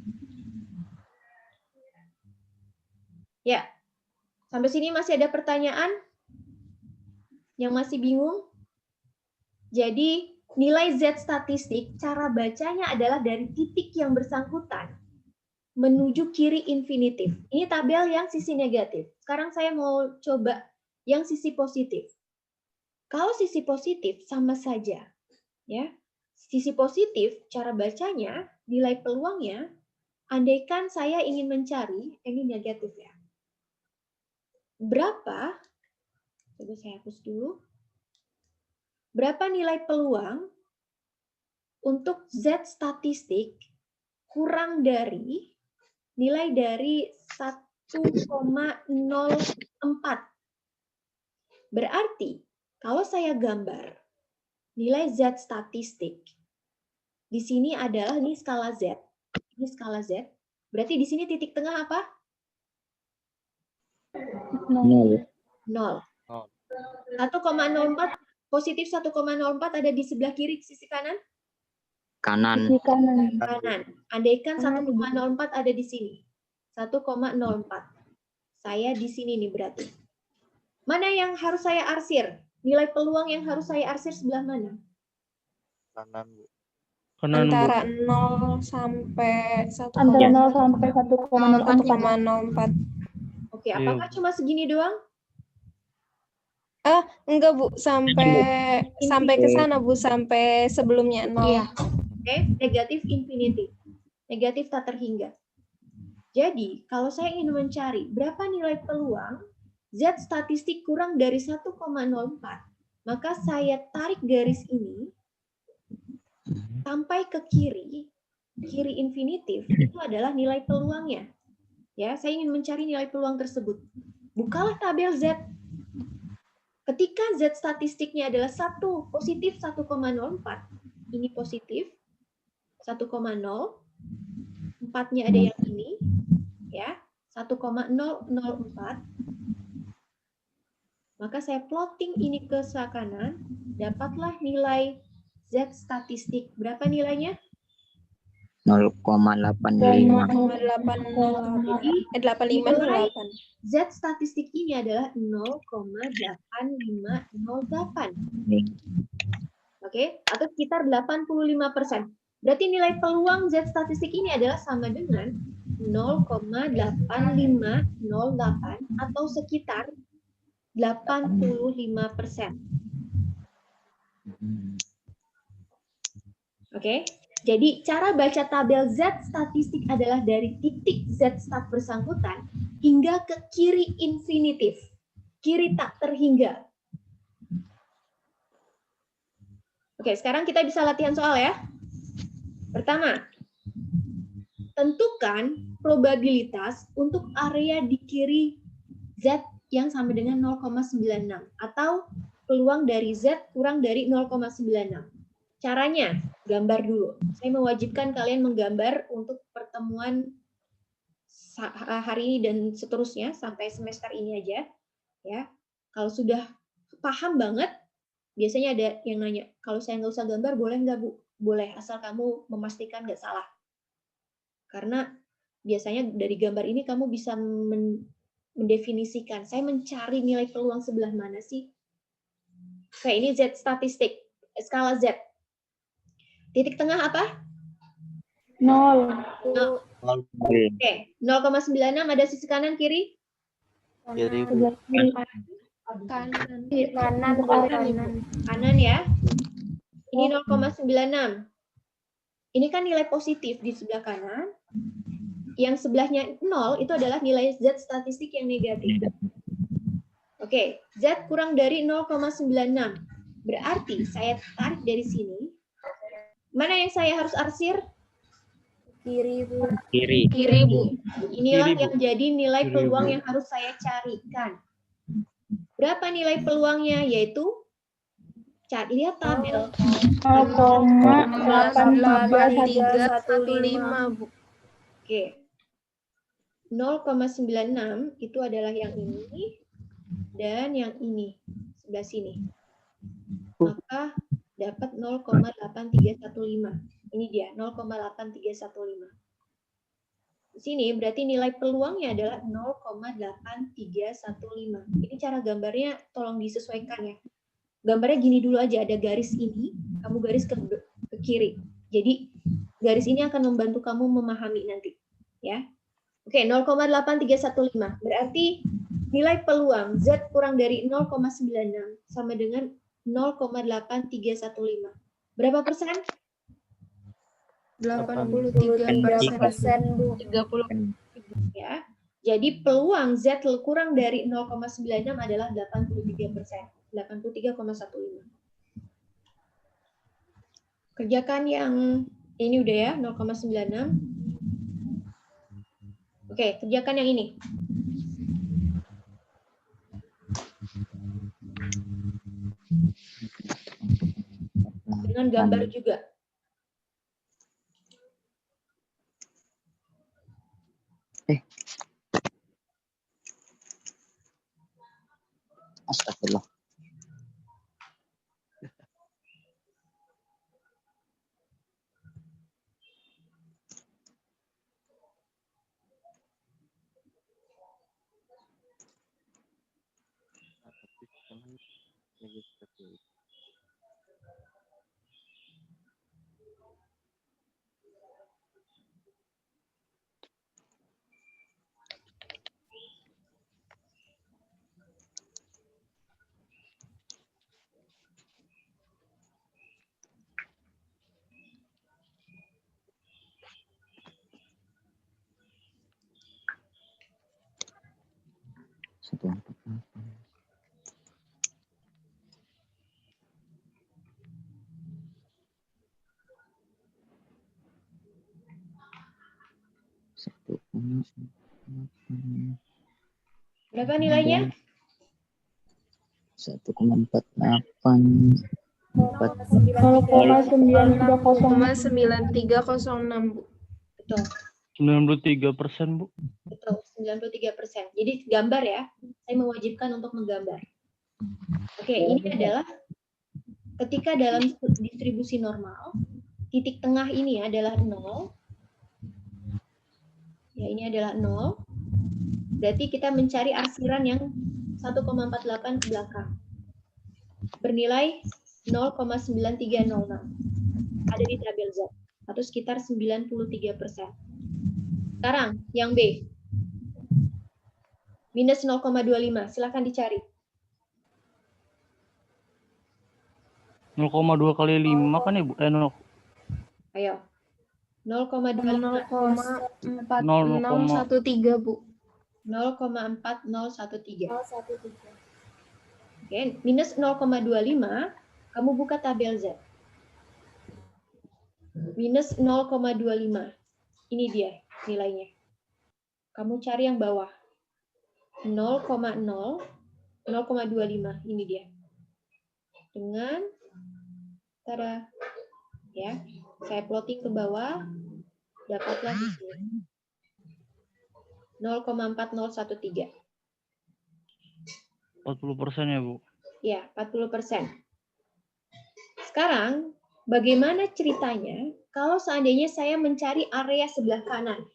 A: Ya. Sampai sini masih ada pertanyaan? Yang masih bingung? Jadi, nilai Z statistik, cara bacanya adalah dari titik yang bersangkutan menuju kiri infinitif. Ini tabel yang sisi negatif. Sekarang saya mau coba yang sisi positif. Kalau sisi positif sama saja, ya. Sisi positif, cara bacanya, nilai peluangnya, andaikan saya ingin mencari, ini negatif ya. Berapa? Coba saya hapus dulu. Berapa nilai peluang untuk Z statistik kurang dari nilai dari 1,04. Berarti kalau saya gambar nilai Z statistik di sini adalah ini skala Z. Ini skala Z. Berarti di sini titik tengah apa?
B: 0.
A: 0. 1,04 positif 1,04 ada di sebelah kiri, sisi kanan?
C: Kanan.
B: Sisi kanan.
A: Kanan. Andaikan
B: Kanan,
A: 1,04 ada di sini. 1,04. Saya di sini nih berarti. Mana yang harus saya arsir? Nilai peluang yang harus saya arsir sebelah mana?
E: Kanan, Bu.
F: Kanan, Bu.
D: Antara 0 sampai 1,04.
B: Antara 0 sampai 1,04.
D: 1,04.
A: Oke, apakah cuma segini doang?
D: Enggak, Bu, sampai ke sana, Bu, sampai sebelumnya 0.
A: Iya. Oke, negatif infinity. Negatif tak terhingga. Jadi, kalau saya ingin mencari berapa nilai peluang Z statistik kurang dari 1,04, maka saya tarik garis ini sampai ke kiri infinitif, itu adalah nilai peluangnya. Ya, saya ingin mencari nilai peluang tersebut. Bukalah tabel Z. Ketika Z statistiknya adalah 1 positif 1,04, ini positif 1,0, 4-nya ada yang ini, ya 1,004, maka saya plotting ini ke sebelah kanan, dapatlah nilai Z statistik. Berapa nilainya?
C: 0,85.
D: 8508.
A: Z statistik ini adalah 0,8508. Oke, atau sekitar 85%. Berarti nilai peluang Z statistik ini adalah sama dengan 0,8508 atau sekitar 85%. Oke, jadi cara baca tabel Z statistik adalah dari titik Z stat bersangkutan hingga ke kiri infinitif, kiri tak terhingga. Oke, sekarang kita bisa latihan soal ya. Pertama, tentukan probabilitas untuk area di kiri Z yang sama dengan 0,96 atau peluang dari Z kurang dari 0,96. Caranya, gambar dulu. Saya mewajibkan kalian menggambar untuk pertemuan hari ini dan seterusnya sampai semester ini aja. Ya, kalau sudah paham banget, biasanya ada yang nanya, kalau saya nggak usah gambar, boleh nggak, Bu? Boleh, asal kamu memastikan nggak salah. Karena biasanya dari gambar ini kamu bisa mendefinisikan, saya mencari nilai peluang sebelah mana sih? Oke, ini Z statistik, skala Z. Titik tengah apa?
B: 0.
A: Oke, 0,96 ada sisi kanan kiri?
E: Jadi, Bu.
B: Sebelah kiri.
A: Kanan ya. Ini 0,96. Ini kan nilai positif di sebelah kanan. Yang sebelahnya 0 itu adalah nilai Z statistik yang negatif. Oke, Z kurang dari 0,96. Berarti saya tarik dari sini. Mana yang saya harus arsir?
D: Kiri, Bu.
C: Kiri.
D: Kiri, Bu.
A: Inilah
F: Kiri, Bu.
A: yang jadi nilai
F: Kiri,
A: peluang
F: Bu.
A: yang harus saya carikan. Berapa nilai peluangnya? Yaitu, lihat tabel.
B: 0,8315.
D: Bu.
A: Oke. 0,96 itu adalah yang ini dan yang ini sebelah sini. Maka dapat 0,8315. Ini dia 0,8315. Di sini berarti nilai peluangnya adalah 0,8315. Ini cara gambarnya tolong disesuaikan ya. Gambarnya gini dulu aja, ada garis ini, kamu garis ke kiri. Jadi garis ini akan membantu kamu memahami nanti, ya. Oke, 0,8315. Berarti nilai peluang Z kurang dari 0,96 sama dengan 0,8315. Berapa persen?
D: 83%, Bu.
C: 30.
A: Ya. Jadi peluang Z kurang dari 0,96 adalah 83%. 83,15. Kerjakan yang ini udah ya, 0,96. Oke, kerjakan yang ini. Dengan gambar juga.
C: Astagfirullah.
A: Berapa nilainya?
C: 1,48
B: 0,9306.
D: Bu.
A: Betul.
E: 93%, Bu.
A: Betul, 93%. Jadi gambar ya, saya mewajibkan untuk menggambar. Oke, ini adalah ketika dalam distribusi normal, titik tengah ini adalah 0. Ya, ini adalah 0. Berarti kita mencari arsiran yang 1,48 ke belakang. Bernilai 0,9306. Ada di tabel Z, atau sekitar 93%. Sekarang, yang B. Minus 0,25, silakan dicari.
E: 0,2 kali 5 kan ya, Bu?
A: Ayo. 0,25.
D: 0,4613, Bu.
A: 0,4013. Oke, minus 0,25, kamu buka tabel Z. Minus 0,25. Ini dia nilainya. Kamu cari yang bawah. 0,25. Ini dia. Dengan tada, ya. Saya plotting ke bawah, dapatlah di sini. 0,4013.
E: 40% ya, Bu?
A: Ya, 40%. Sekarang, bagaimana ceritanya kalau seandainya saya mencari area sebelah kanan?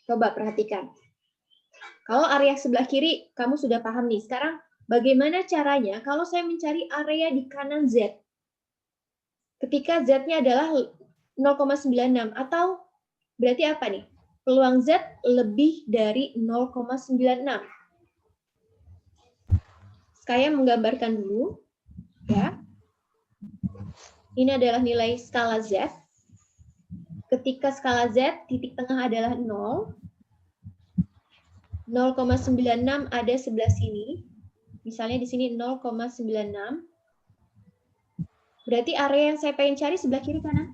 A: Coba perhatikan. Kalau area sebelah kiri, kamu sudah paham nih. Sekarang, bagaimana caranya kalau saya mencari area di kanan Z? Ketika Z-nya adalah 0,96, atau berarti apa nih? Peluang Z lebih dari 0,96. Saya menggambarkan dulu, ya. Ini adalah nilai skala Z. Ketika skala Z, titik tengah adalah 0. 0,96 ada sebelah sini. Misalnya di sini 0,96. Berarti area yang saya pengen cari sebelah kiri kanan?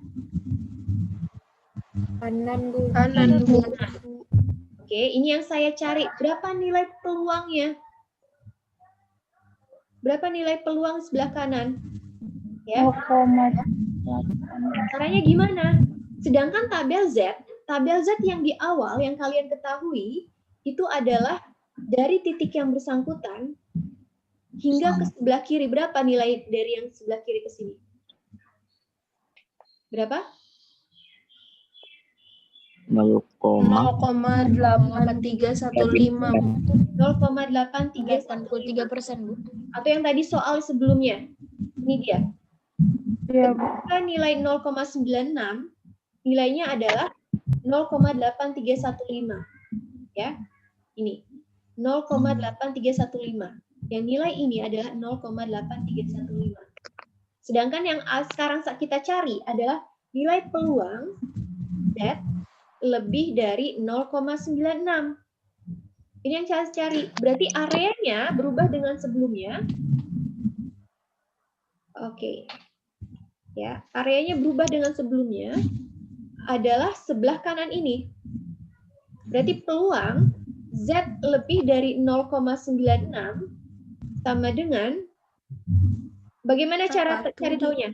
D: Kanan, Bu. Kanan, Bu.
A: Oke, ini yang saya cari. Berapa nilai peluangnya? Berapa nilai peluang sebelah kanan? Ya.
B: 0,8.
A: Caranya gimana? Sedangkan tabel Z yang di awal yang kalian ketahui itu adalah dari titik yang bersangkutan hingga ke sebelah kiri. Berapa nilai dari yang sebelah kiri ke sini? Berapa?
D: 0,8315.
A: 0,8313%, Bu. Atau yang tadi soal sebelumnya. Ini dia.
B: Iya, Bu.
A: Ketika nilai 0,96, nilainya adalah 0,8315. Ya. Ini. 0,8315. Yang nilai ini adalah 0,8315. Sedangkan yang sekarang kita cari adalah nilai peluang Z lebih dari 0,96. Ini yang saya cari. Berarti areanya berubah dengan sebelumnya. Oke. Ya, areanya berubah dengan sebelumnya adalah sebelah kanan ini. Berarti peluang Z lebih dari 0,96 sama dengan bagaimana cara cari taunya?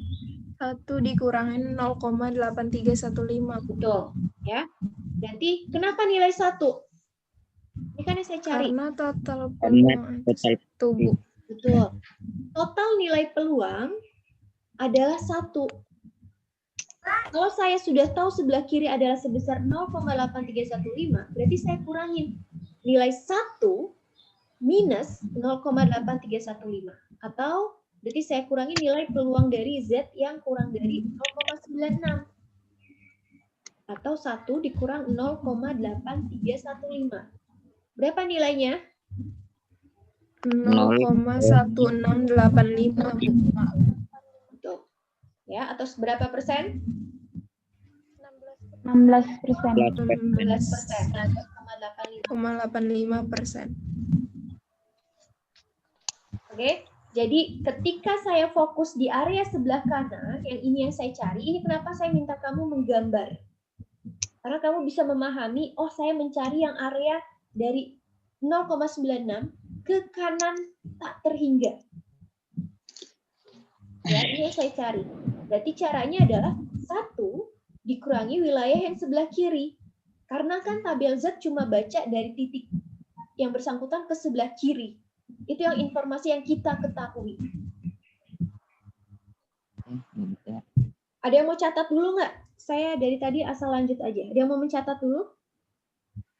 D: 1 dikurangin 0,8315.
A: Betul, ya. Berarti kenapa nilai 1? Ini kan yang saya cari.
D: Karena total
C: Karena
D: peluang
C: total
D: itu, Bu.
A: Betul. Total nilai peluang adalah 1. Kalau saya sudah tahu sebelah kiri adalah sebesar 0,8315, berarti saya kurangin nilai 1 minus 0,8315. Atau berarti saya kurangi nilai peluang dari Z yang kurang dari 0,96. Atau 1 dikurang 0,8315. Berapa nilainya?
D: 0,1685, Bu.
A: Betul. Ya, atau berapa persen?
B: 16%.
A: 16%.
D: 0,85%.
A: Oke, jadi ketika saya fokus di area sebelah kanan, yang ini yang saya cari, ini kenapa saya minta kamu menggambar. Karena kamu bisa memahami, oh saya mencari yang area dari 0,96 ke kanan tak terhingga. Ya, ini yang saya cari. Berarti caranya adalah 1 dikurangi wilayah yang sebelah kiri. Karena kan tabel Z cuma baca dari titik yang bersangkutan ke sebelah kiri. Itu yang informasi yang kita ketahui.
C: Bisa.
A: Ada yang mau catat dulu nggak? Saya dari tadi asal lanjut aja. Ada yang mau mencatat dulu?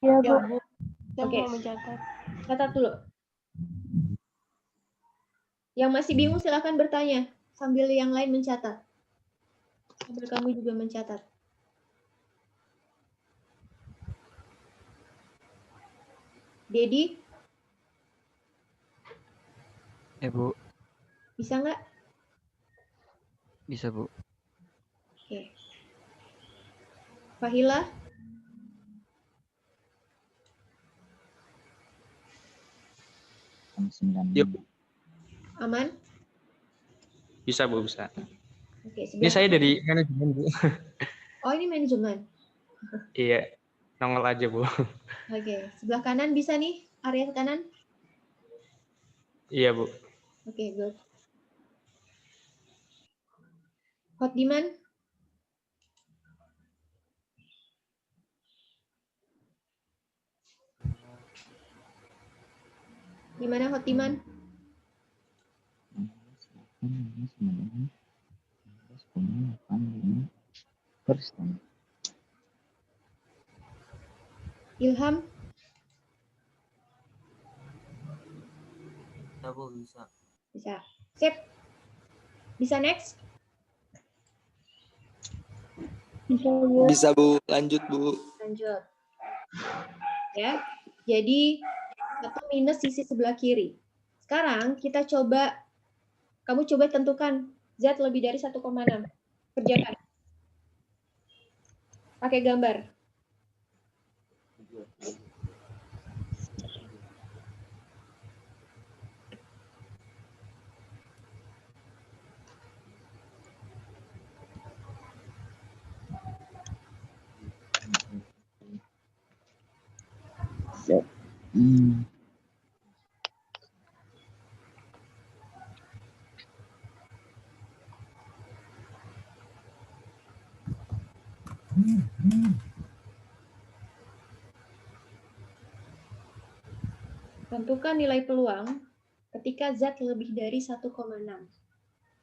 B: Iya,
D: Ya,
B: Bu.
D: Bu. Saya
A: Oke.
D: mau mencatat.
A: Catat dulu. Yang masih bingung silakan bertanya sambil yang lain mencatat. Sambil kamu juga mencatat. Dedi,
C: Ya, Bu.
A: bisa nggak?
C: Bisa, Bu.
A: Oke. Fahila,
F: Yuk,
A: aman?
F: bisa Bu, bisa.
A: Oke,
F: Ini
A: sebelah
F: saya
A: kanan.
F: dari manajemen Bu.
A: Oh, ini manajemen.
F: Iya, nongol aja Bu.
A: Oke, sebelah kanan bisa nih, area kanan.
F: Iya Bu.
A: Oke, good. Hot demand? Gimana hot demand? Ilham?
G: Bisa Bu, bisa.
A: Bisa. Sip. Bisa next?
B: Bisa, Bu.
G: Bisa Bu, lanjut Bu.
A: Lanjut. Ya. Jadi 1 minus sisi sebelah kiri. Sekarang kita coba, kamu coba tentukan Z lebih dari 1,6. Kerjakan. Pakai gambar. Tentukan nilai peluang ketika Z lebih dari 1,6.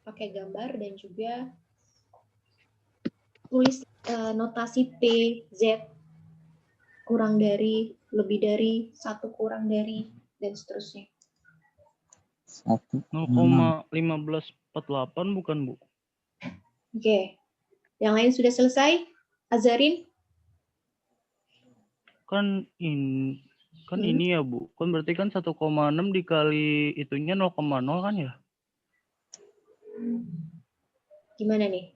A: Pakai gambar dan juga tulis notasi P, Z, kurang dari, lebih dari, 1 kurang dari, dan seterusnya.
E: 0,1548 bukan, Bu?
A: Oke. Yang lain sudah selesai? Azarin?
E: Kan ini ya, Bu. Kan berarti kan 1,6 dikali itunya 0,0 kan ya?
A: Gimana nih?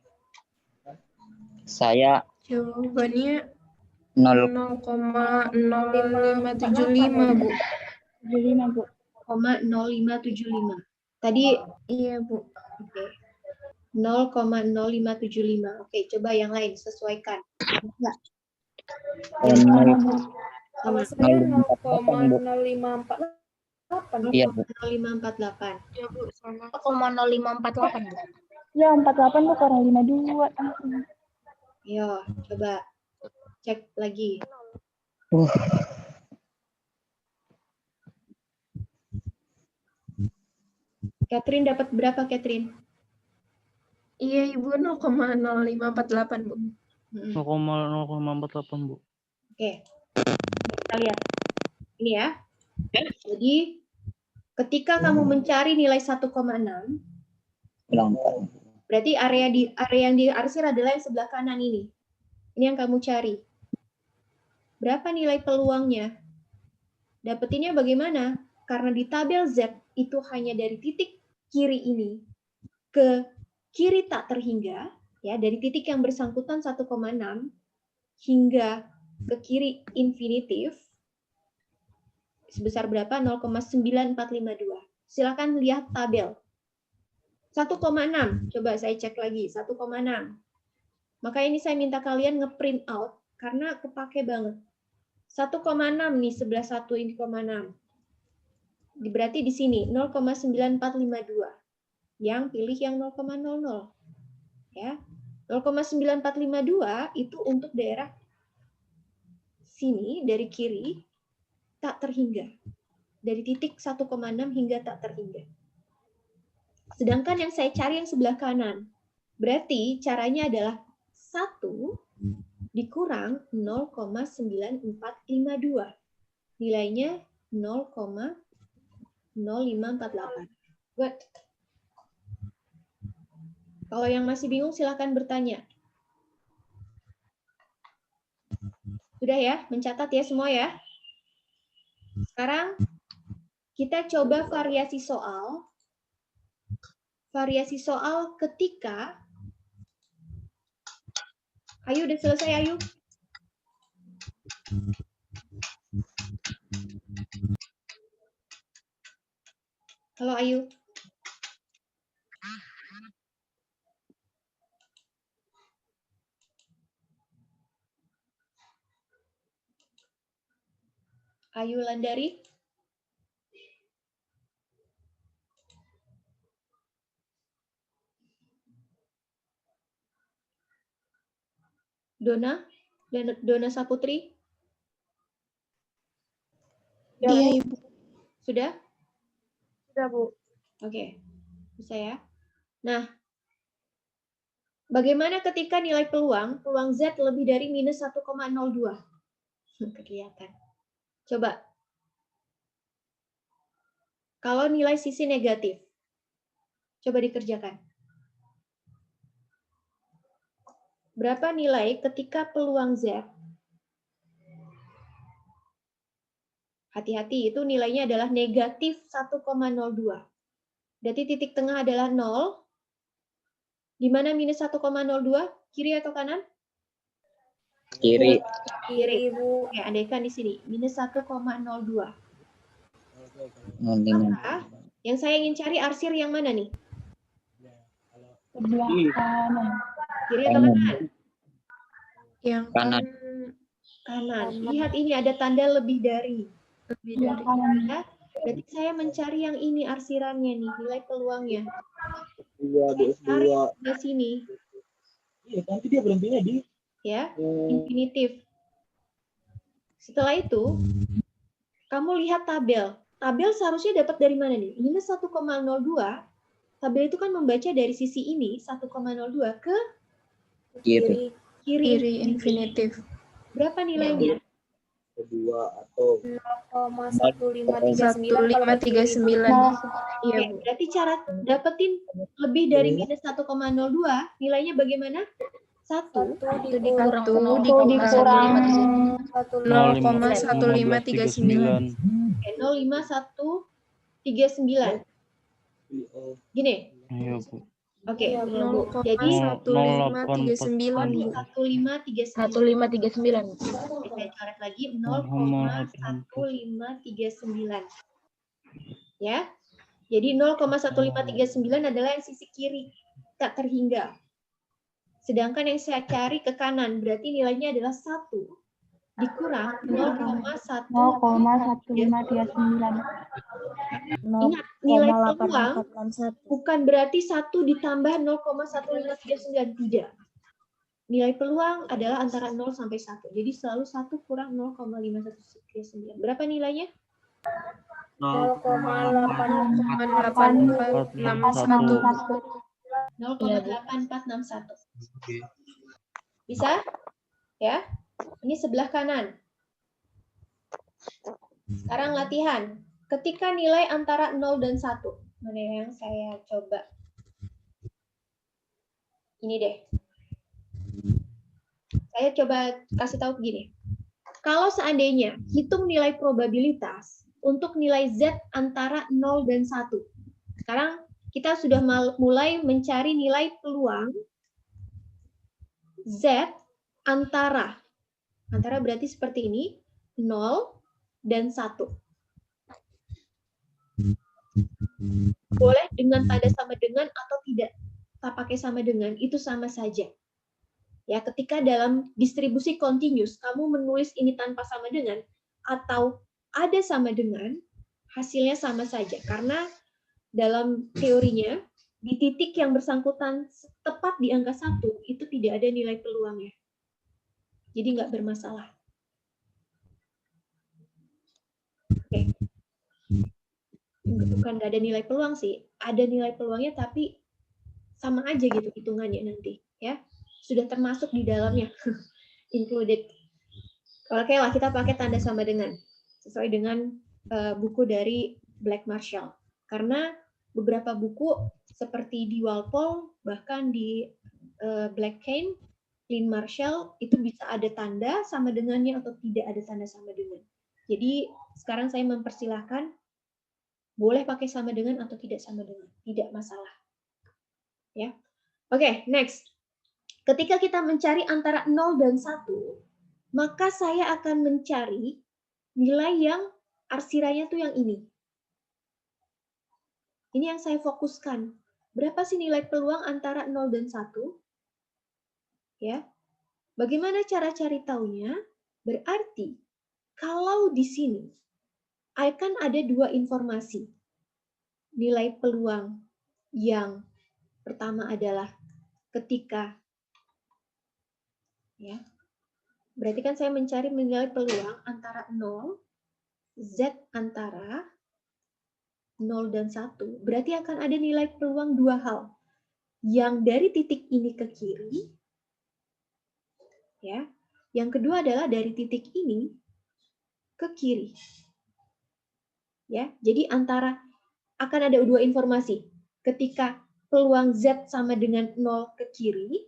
C: Saya
D: Jawabannya
C: 0.
D: 0,0575, Bu.
B: 75, Bu.
A: 0,0575. Tadi,
D: Iya, Bu.
A: oke. 0,0575. Oke, coba yang lain sesuaikan. Enggak.
B: Mana, Bu?
D: Kalau
A: Sama.
D: saya
C: 0,0548,
D: 0,0548.
C: Iya, Bu.
A: 0,0548.
D: Ya, Bu, sama.
H: 0,0548, Bu.
B: Ya, 48, Bu, karena 52.
A: Ayo, coba cek lagi. Catherine dapat berapa, Catherine?
D: Iya, Ibu, 0,0548, Bu.
E: 0,048, Bu.
A: Oke. Kita lihat. Ini ya. Jadi, ketika kamu mencari nilai 1,6, berarti area yang diarsir adalah yang sebelah kanan ini. Ini yang kamu cari. Berapa nilai peluangnya? Dapetinnya bagaimana? Karena di tabel Z itu hanya dari titik kiri ini ke kiri tak terhingga, ya, dari titik yang bersangkutan 1,6 hingga ke kiri infinitif sebesar berapa? 0,9452. Silakan lihat tabel. 1,6. Coba saya cek lagi. 1,6. Maka ini saya minta kalian nge-print out karena kepake banget. 1,6 nih, sebelah 1 ini 0,6. Berarti di sini 0,9452. Yang pilih yang 0,00. Ya. 0,9452 itu untuk daerah sini dari kiri tak terhingga. Dari titik 1,6 hingga tak terhingga. Sedangkan yang saya cari yang sebelah kanan. Berarti caranya adalah 1 dikurang 0,9452. Nilainya 0,0548. Good. Kalau yang masih bingung silahkan bertanya. Sudah ya? Mencatat ya semua ya? Sekarang kita coba variasi soal. Variasi soal ketika Ayu udah selesai, Ayu? Halo, Ayu. Ayu Landari? Dona? Dona Saputri?
D: Iya, Ibu.
A: Sudah?
B: Sudah, Bu.
A: Oke. Bisa ya? Nah, bagaimana ketika nilai peluang Z lebih dari minus 1,02? Kelihatan. Coba. Kalau nilai sisi negatif. Coba dikerjakan. Berapa nilai ketika peluang Z? Hati-hati, itu nilainya adalah negatif 1,02. Berarti titik tengah adalah 0. Di mana minus 1,02? Kiri atau kanan?
C: Kiri.
A: Kiri, Bu. Oke, andaikan di sini. Minus 1,02. Maka, yang saya ingin cari arsir yang mana nih?
B: Sebelah kanan.
A: Kiri atau kanan?
D: Yang
C: Kanan.
A: Kanan. Lihat ini ada tanda lebih dari.
B: Sebelah kanan.
A: Ya. Berarti saya mencari yang ini arsirannya nih, nilai peluangnya. Cari di sini.
G: Iya, nanti dia berhentinya di
A: Ya, infinitif. Setelah itu, kamu lihat tabel. Tabel seharusnya dapat dari mana nih? Minus 1,02. Tabel itu kan membaca dari sisi ini, 1,02 ke
C: Kiri.
D: kiri infinitif.
A: Berapa nilainya?
G: kedua atau
D: 1539. Iya,
A: Oke,
D: Bu.
A: berarti cara dapetin lebih dari minus 1,02, nilainya bagaimana? 1.
H: Itu dikurang
D: 0,1539.
A: 05139. Gini.
E: Iya, Bu.
A: Oke. Jadi
D: 0,1539, Bu.
A: 1539. Saya coret lagi 0,1539. Ya. Jadi 0,1539 adalah yang sisi kiri, tak terhingga. Sedangkan yang saya cari ke kanan, berarti nilainya adalah 1 dikurang
B: 0,1539.
A: Ingat, nilai peluang bukan berarti 1 ditambah 0,1539. Tidak. Nilai peluang adalah antara 0 sampai 1. Jadi selalu 1 kurang 0,1539. Berapa nilainya?
D: 0,8461.
A: 0,8461. Bisa? Ya. Ini sebelah kanan. Sekarang latihan. Ketika nilai antara 0 dan 1. Mana yang saya coba? Ini deh. Saya coba kasih tahu begini. Kalau seandainya hitung nilai probabilitas untuk nilai Z antara 0 dan 1. Sekarang kita sudah mulai mencari nilai peluang Z antara berarti seperti ini, 0 dan 1. Boleh dengan tanda sama dengan atau tidak tak pakai sama dengan, itu sama saja. Ya, ketika dalam distribusi continuous kamu menulis ini tanpa sama dengan atau ada sama dengan, hasilnya sama saja. Karena dalam teorinya, di titik yang bersangkutan tepat di angka 1, itu tidak ada nilai peluangnya. Jadi nggak bermasalah. Oke. Bukan nggak ada nilai peluang sih. Ada nilai peluangnya, tapi sama aja gitu hitungannya nanti. Ya, sudah termasuk di dalamnya. Included. Oke lah, kita pakai tanda sama dengan. Sesuai dengan buku dari Black Marshall. Karena beberapa buku seperti di Walpole, bahkan di Black Cane, Lynn Marshall, itu bisa ada tanda sama dengannya atau tidak ada tanda sama dengan. Jadi sekarang saya mempersilahkan boleh pakai sama dengan atau tidak sama dengan, tidak masalah. Ya. Oke, next. Ketika kita mencari antara 0 dan 1, maka saya akan mencari nilai yang arsiranya tuh yang ini. Ini yang saya fokuskan. Berapa sih nilai peluang antara 0 dan 1? Ya. Bagaimana cara cari taunya? Berarti kalau di sini akan ada dua informasi. Nilai peluang yang pertama adalah ketika, ya, berarti kan saya mencari nilai peluang antara 0, Z antara 0 dan 1, berarti akan ada nilai peluang dua hal. Yang dari titik ini ke kiri, ya. Yang kedua adalah dari titik ini ke kiri. Ya, jadi antara akan ada dua informasi. Ketika peluang Z sama dengan 0 ke kiri,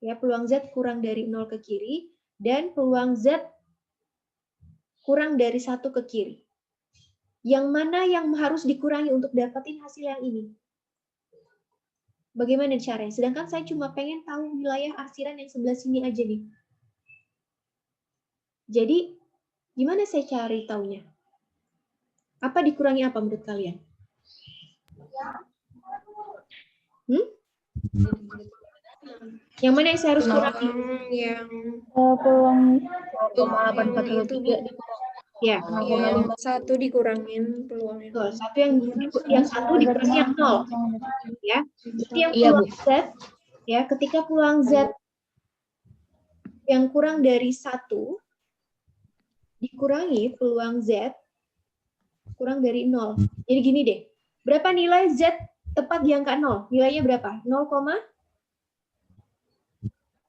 A: ya, peluang Z kurang dari 0 ke kiri, dan peluang Z kurang dari 1 ke kiri. Yang mana yang harus dikurangi untuk dapetin hasil yang ini? Bagaimana caranya? Sedangkan saya cuma pengen tahu wilayah arsiran yang sebelah sini aja nih. Jadi, gimana saya cari taunya? Apa dikurangi apa menurut kalian? Yang mana yang saya harus kurangi?
D: Yang
B: Peluang
H: 0,8413.
A: Ya,
D: yang satu dikurangin peluangnya.
A: betul. Yang satu dikurangi yang 0. Ya, itu yang
H: Iya,
A: peluang Z. Ya, ketika peluang Z yang kurang dari 1 dikurangi peluang Z kurang dari 0. Jadi gini deh, berapa nilai Z tepat di angka 0? Nilainya berapa? 0,5.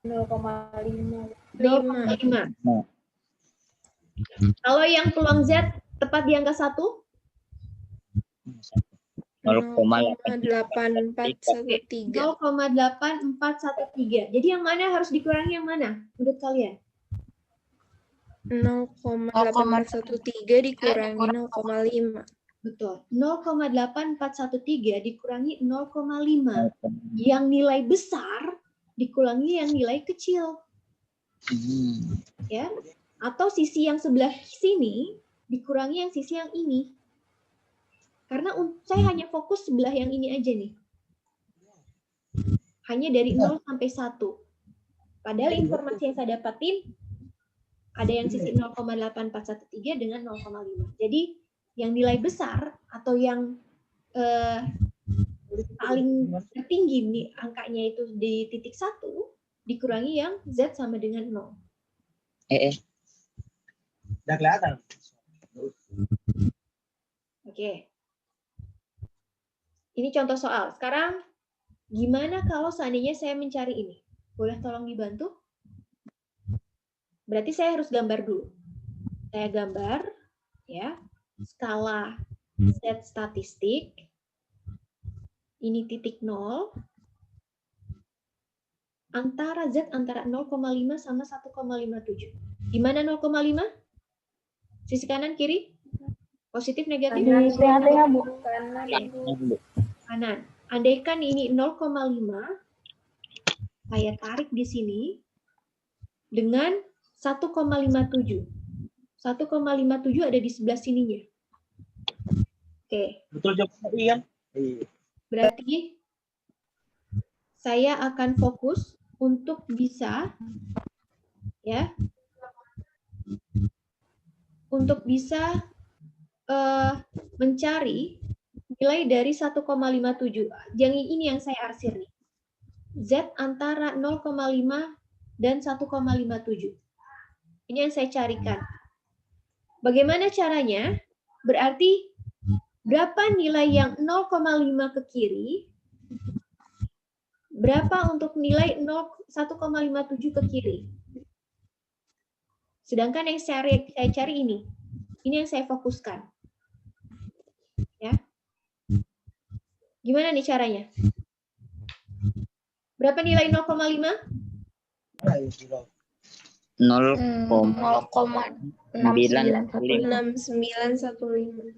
A: 0,5. Kalau yang peluang Z tepat di angka 1?
D: 0,8413.
A: 0,8413. Jadi yang mana harus dikurangi yang mana menurut kalian?
D: 0,8413 dikurangi 0,5.
A: Betul. 0,8413 dikurangi 0,5. Yang nilai besar dikurangi yang nilai kecil. Ya. Atau sisi yang sebelah sini dikurangi yang sisi yang ini. Karena saya hanya fokus sebelah yang ini aja nih. Hanya dari 0 sampai 1. Padahal informasi yang saya dapatin ada yang sisi 0,8413 dengan 0,5. Jadi yang nilai besar atau yang paling tertinggi nih angkanya itu di titik 1 dikurangi yang Z sama dengan 0.
G: Udah kelihatan.
A: Oke. Ini contoh soal. Sekarang gimana kalau seandainya saya mencari ini? Boleh tolong dibantu? Berarti saya harus gambar dulu. Saya gambar ya, skala Z statistik. Ini titik 0. Antara Z antara 0,5 sama 1,57. Di mana 0,5? Sisi kanan kiri? Positif negatif?
B: Di tengah-tengah, Bu.
A: Kanan. Andaikan ini 0,5, saya tarik di sini dengan 1,57. 1,57 ada di sebelah sininya. Oke,
G: Betul jawabannya I kan? Iya.
A: berarti saya akan fokus untuk bisa ya, untuk bisa mencari nilai dari 1,57. Yang ini yang saya arsir nih. Z antara 0,5 dan 1,57. Ini yang saya carikan. Bagaimana caranya? Berarti berapa nilai yang 0,5 ke kiri? Berapa untuk nilai 1,57 ke kiri? Sedangkan yang saya cari ini. Ini yang saya fokuskan. Ya. Gimana nih caranya? Berapa nilai 0,5?
D: 6915.
A: 0,6915.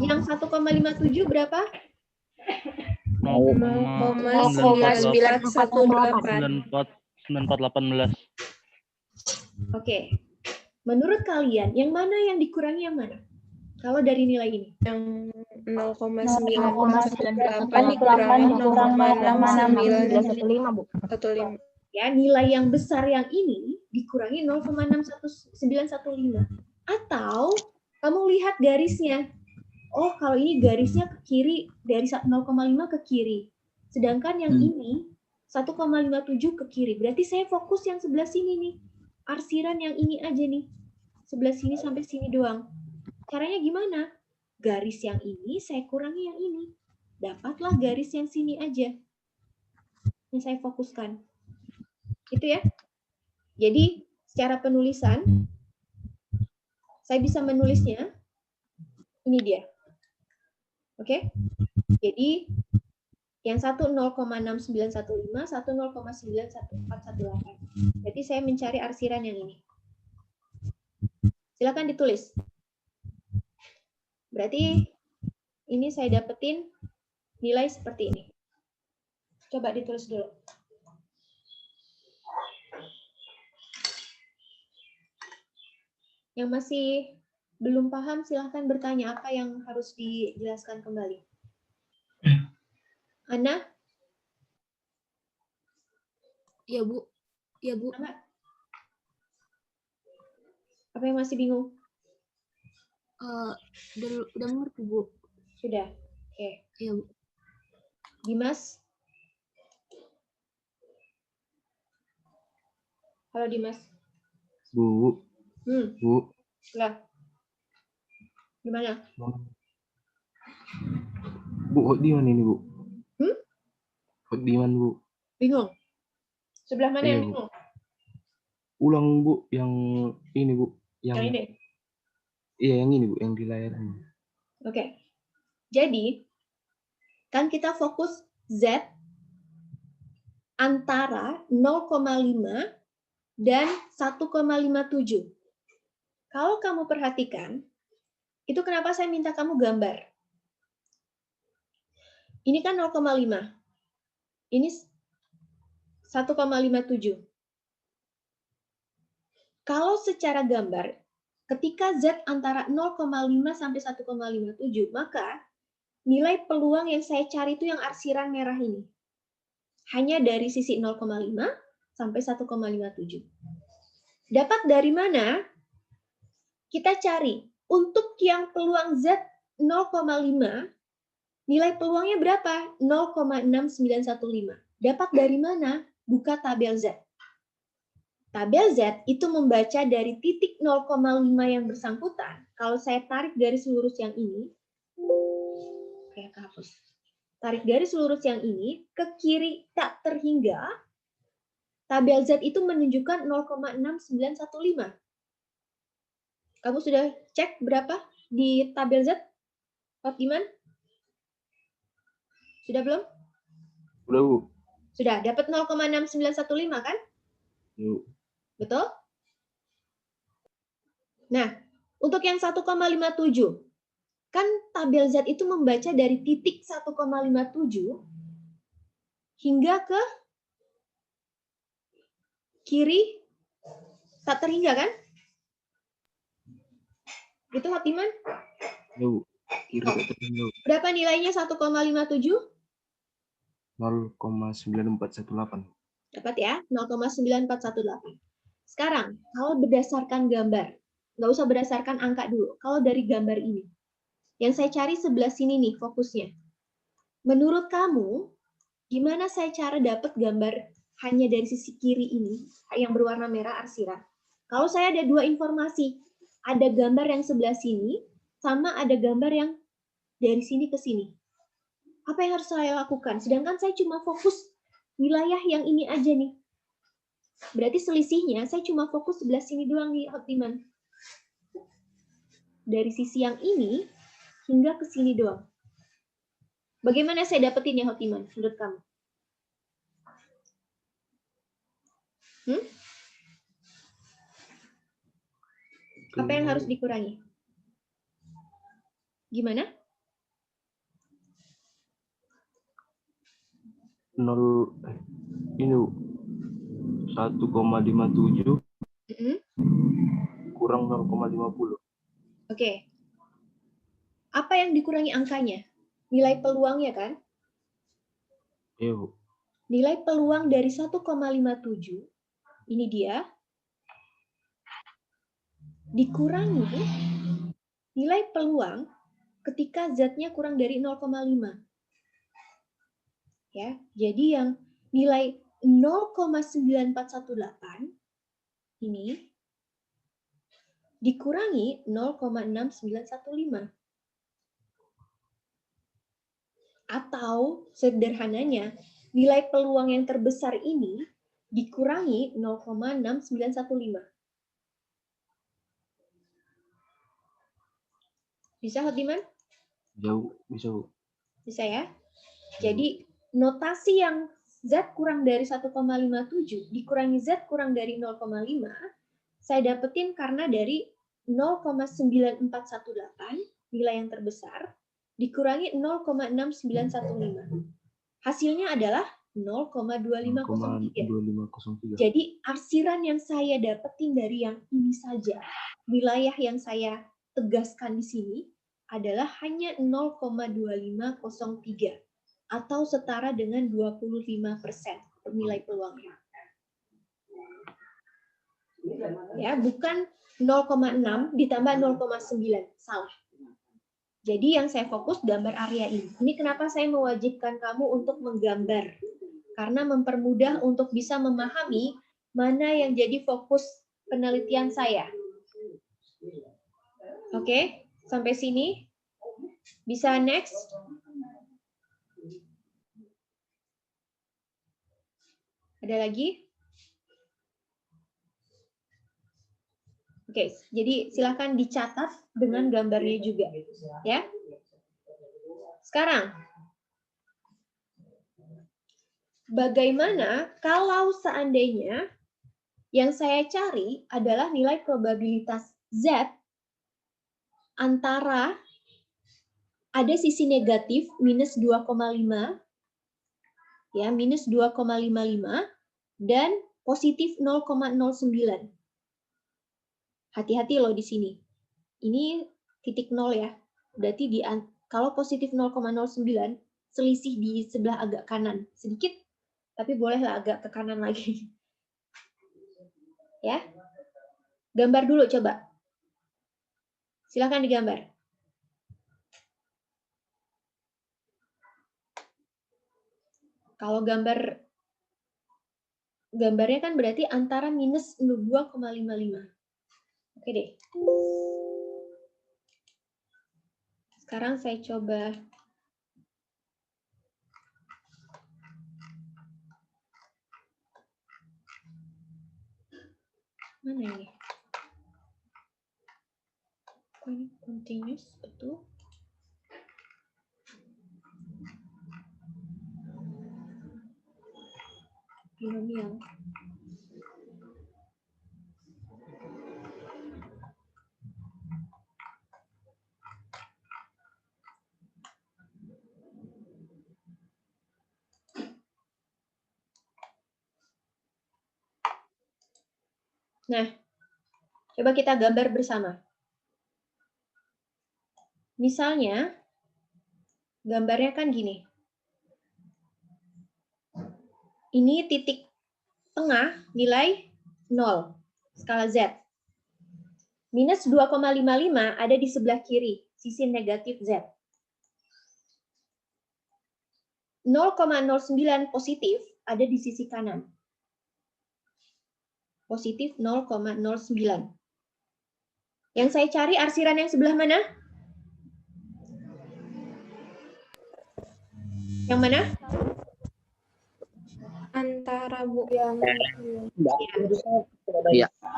A: Yang 1,57 berapa?
D: 0,9418.
A: Oke. Menurut kalian, yang mana yang dikurangi yang mana? Kalau dari nilai ini.
D: Yang
B: 0,918
D: 0,918
B: dikurang
D: 0,6915,
H: Bu.
A: Ya, nilai yang besar yang ini dikurangi 0,6915. Atau kamu lihat garisnya. Oh, kalau ini garisnya ke kiri dari 0,5 ke kiri. Sedangkan yang ini 1,57 ke kiri. Berarti saya fokus yang sebelah sini nih. Arsiran yang ini aja nih. Sebelah sini sampai sini doang. Caranya gimana? Garis yang ini saya kurangi yang ini. Dapatlah garis yang sini aja. Yang saya fokuskan. Gitu ya. Jadi, secara penulisan, saya bisa menulisnya. Ini dia. Oke? Jadi, yang satu 0,6915, satu 0,91418. Jadi saya mencari arsiran yang ini. Silakan ditulis. Berarti ini saya dapetin nilai seperti ini. Coba ditulis dulu. Yang masih belum paham, silahkan bertanya apa yang harus dijelaskan kembali. Ana?
H: Ya, Bu. Ya, Bu.
A: Apa yang masih bingung?
H: Udah mengerti, Bu.
A: Sudah? Oke.
H: Iya, Bu.
A: Dimas? Halo, Dimas.
I: Bu. Bu.
A: Lah. Gimana?
I: Bu, kok di mana ini, Bu? Kok di mana, Bu?
A: Bingung? Sebelah mana
I: Iya,
A: yang
I: Bu.
A: bingung?
I: Ulang, Bu, yang ini, Bu.
A: Yang ini?
I: Iya, yang ini, Bu, yang di layar ini.
A: Oke. Jadi, kan kita fokus Z antara 0,5 dan 1,57. Kalau kamu perhatikan, itu kenapa saya minta kamu gambar. Ini kan 0,5. Ini 1,57. Kalau secara gambar, ketika Z antara 0,5 sampai 1,57, maka nilai peluang yang saya cari itu yang arsiran merah ini. Hanya dari sisi 0,5 sampai 1,57. Dapat dari mana? Kita cari. Untuk yang peluang Z 0,5, nilai peluangnya berapa? 0,6915. Dapat dari mana? Buka tabel Z. Tabel Z itu membaca dari titik 0,5 yang bersangkutan. Kalau saya tarik garis lurus yang ini, kayak hapus. Tarik garis lurus yang ini, ke kiri tak terhingga, tabel Z itu menunjukkan 0,6915. Kamu sudah cek berapa di tabel Z? Pak Iman? Sudah belum?
I: Udah, Bu.
A: Sudah, dapat 0,6915 kan?
I: Bu.
A: Betul? Nah, untuk yang 1,57, kan tabel Z itu membaca dari titik 1,57 hingga ke kiri tak terhingga kan? Itu Hotiman?
I: Ya, Bu. Kiri ke atas, Bu.
A: Berapa nilainya 1,57?
I: 0,9418.
A: Dapat ya, 0,9418. Sekarang, kalau berdasarkan gambar, nggak usah berdasarkan angka dulu. Kalau dari gambar ini, yang saya cari sebelah sini nih fokusnya. Menurut kamu, gimana saya cara dapat gambar hanya dari sisi kiri ini, yang berwarna merah arsira? Kalau saya ada dua informasi, ada gambar yang sebelah sini, sama ada gambar yang dari sini ke sini. Apa yang harus saya lakukan? Sedangkan saya cuma fokus wilayah yang ini aja nih. Berarti selisihnya saya cuma fokus sebelah sini doang nih, Hotiman. Dari sisi yang ini hingga ke sini doang. Bagaimana saya dapetin ya, Hotiman, menurut kamu? Apa yang harus dikurangi? Gimana?
I: 0 ini Bu. 1,57 kurang 0,50.
A: Oke. Apa yang dikurangi angkanya? Nilai peluangnya kan?
I: Iya, Bu.
A: Nilai peluang dari 1,57, ini dia, dikurangi nilai peluang ketika Z-nya kurang dari 0,5. Ya, jadi yang nilai 0,9418 ini dikurangi 0,6915. Atau sederhananya, nilai peluang yang terbesar ini dikurangi 0,6915. Bisa, Hotiman?
I: Jauh, bisa, Bu.
A: Bisa ya? Jadi, notasi yang Z kurang dari 1,57 dikurangi Z kurang dari 0,5, saya dapetin karena dari 0,9418, nilai yang terbesar, dikurangi 0,6915. Hasilnya adalah 0,2503.
I: 0,2503.
A: Jadi, arsiran yang saya dapetin dari yang ini saja, wilayah yang saya tegaskan di sini, adalah hanya 0,2503 atau setara dengan 25% nilai peluangnya. Ya, bukan 0,6 ditambah 0,9, salah. Jadi yang saya fokus gambar area ini. Ini kenapa saya mewajibkan kamu untuk menggambar. Karena mempermudah untuk bisa memahami mana yang jadi fokus penelitian saya. Oke, sampai sini. Bisa next? Ada lagi? Oke, jadi silakan dicatat dengan gambarnya juga, ya. Sekarang, bagaimana kalau seandainya yang saya cari adalah nilai probabilitas Z antara ada sisi negatif minus 2,5, ya, minus 2,55 dan positif 0,09. Hati-hati loh di sini. Ini titik 0 ya. Berarti kalau positif 0,09, selisih di sebelah agak kanan. Sedikit, tapi bolehlah agak ke kanan lagi. Ya. Gambar dulu coba. Silakan digambar. Kalau gambarnya kan berarti antara minus 2,55. Oke deh. Sekarang saya coba mana ini? Continuous, betul. Binomial. Nah, coba kita gambar bersama. Misalnya, gambarnya kan gini. Ini titik tengah nilai 0, skala Z. Minus 2,55 ada di sebelah kiri, sisi negatif Z. 0,09 positif ada di sisi kanan. Positif 0,09. Yang saya cari arsiran yang sebelah mana? Yang mana?
D: Antara Bu.
C: Iya.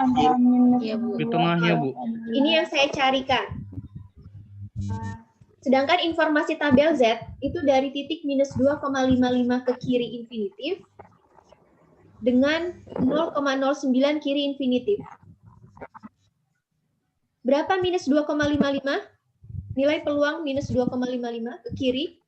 B: Antara minus
D: Iya, Bu.
E: Di tengahnya, Bu.
A: Ini yang saya carikan. Sedangkan informasi tabel Z itu dari titik minus 2,55 ke kiri infinitif dengan 0,09 kiri infinitif. Berapa minus 2,55? Nilai peluang minus 2,55 ke kiri?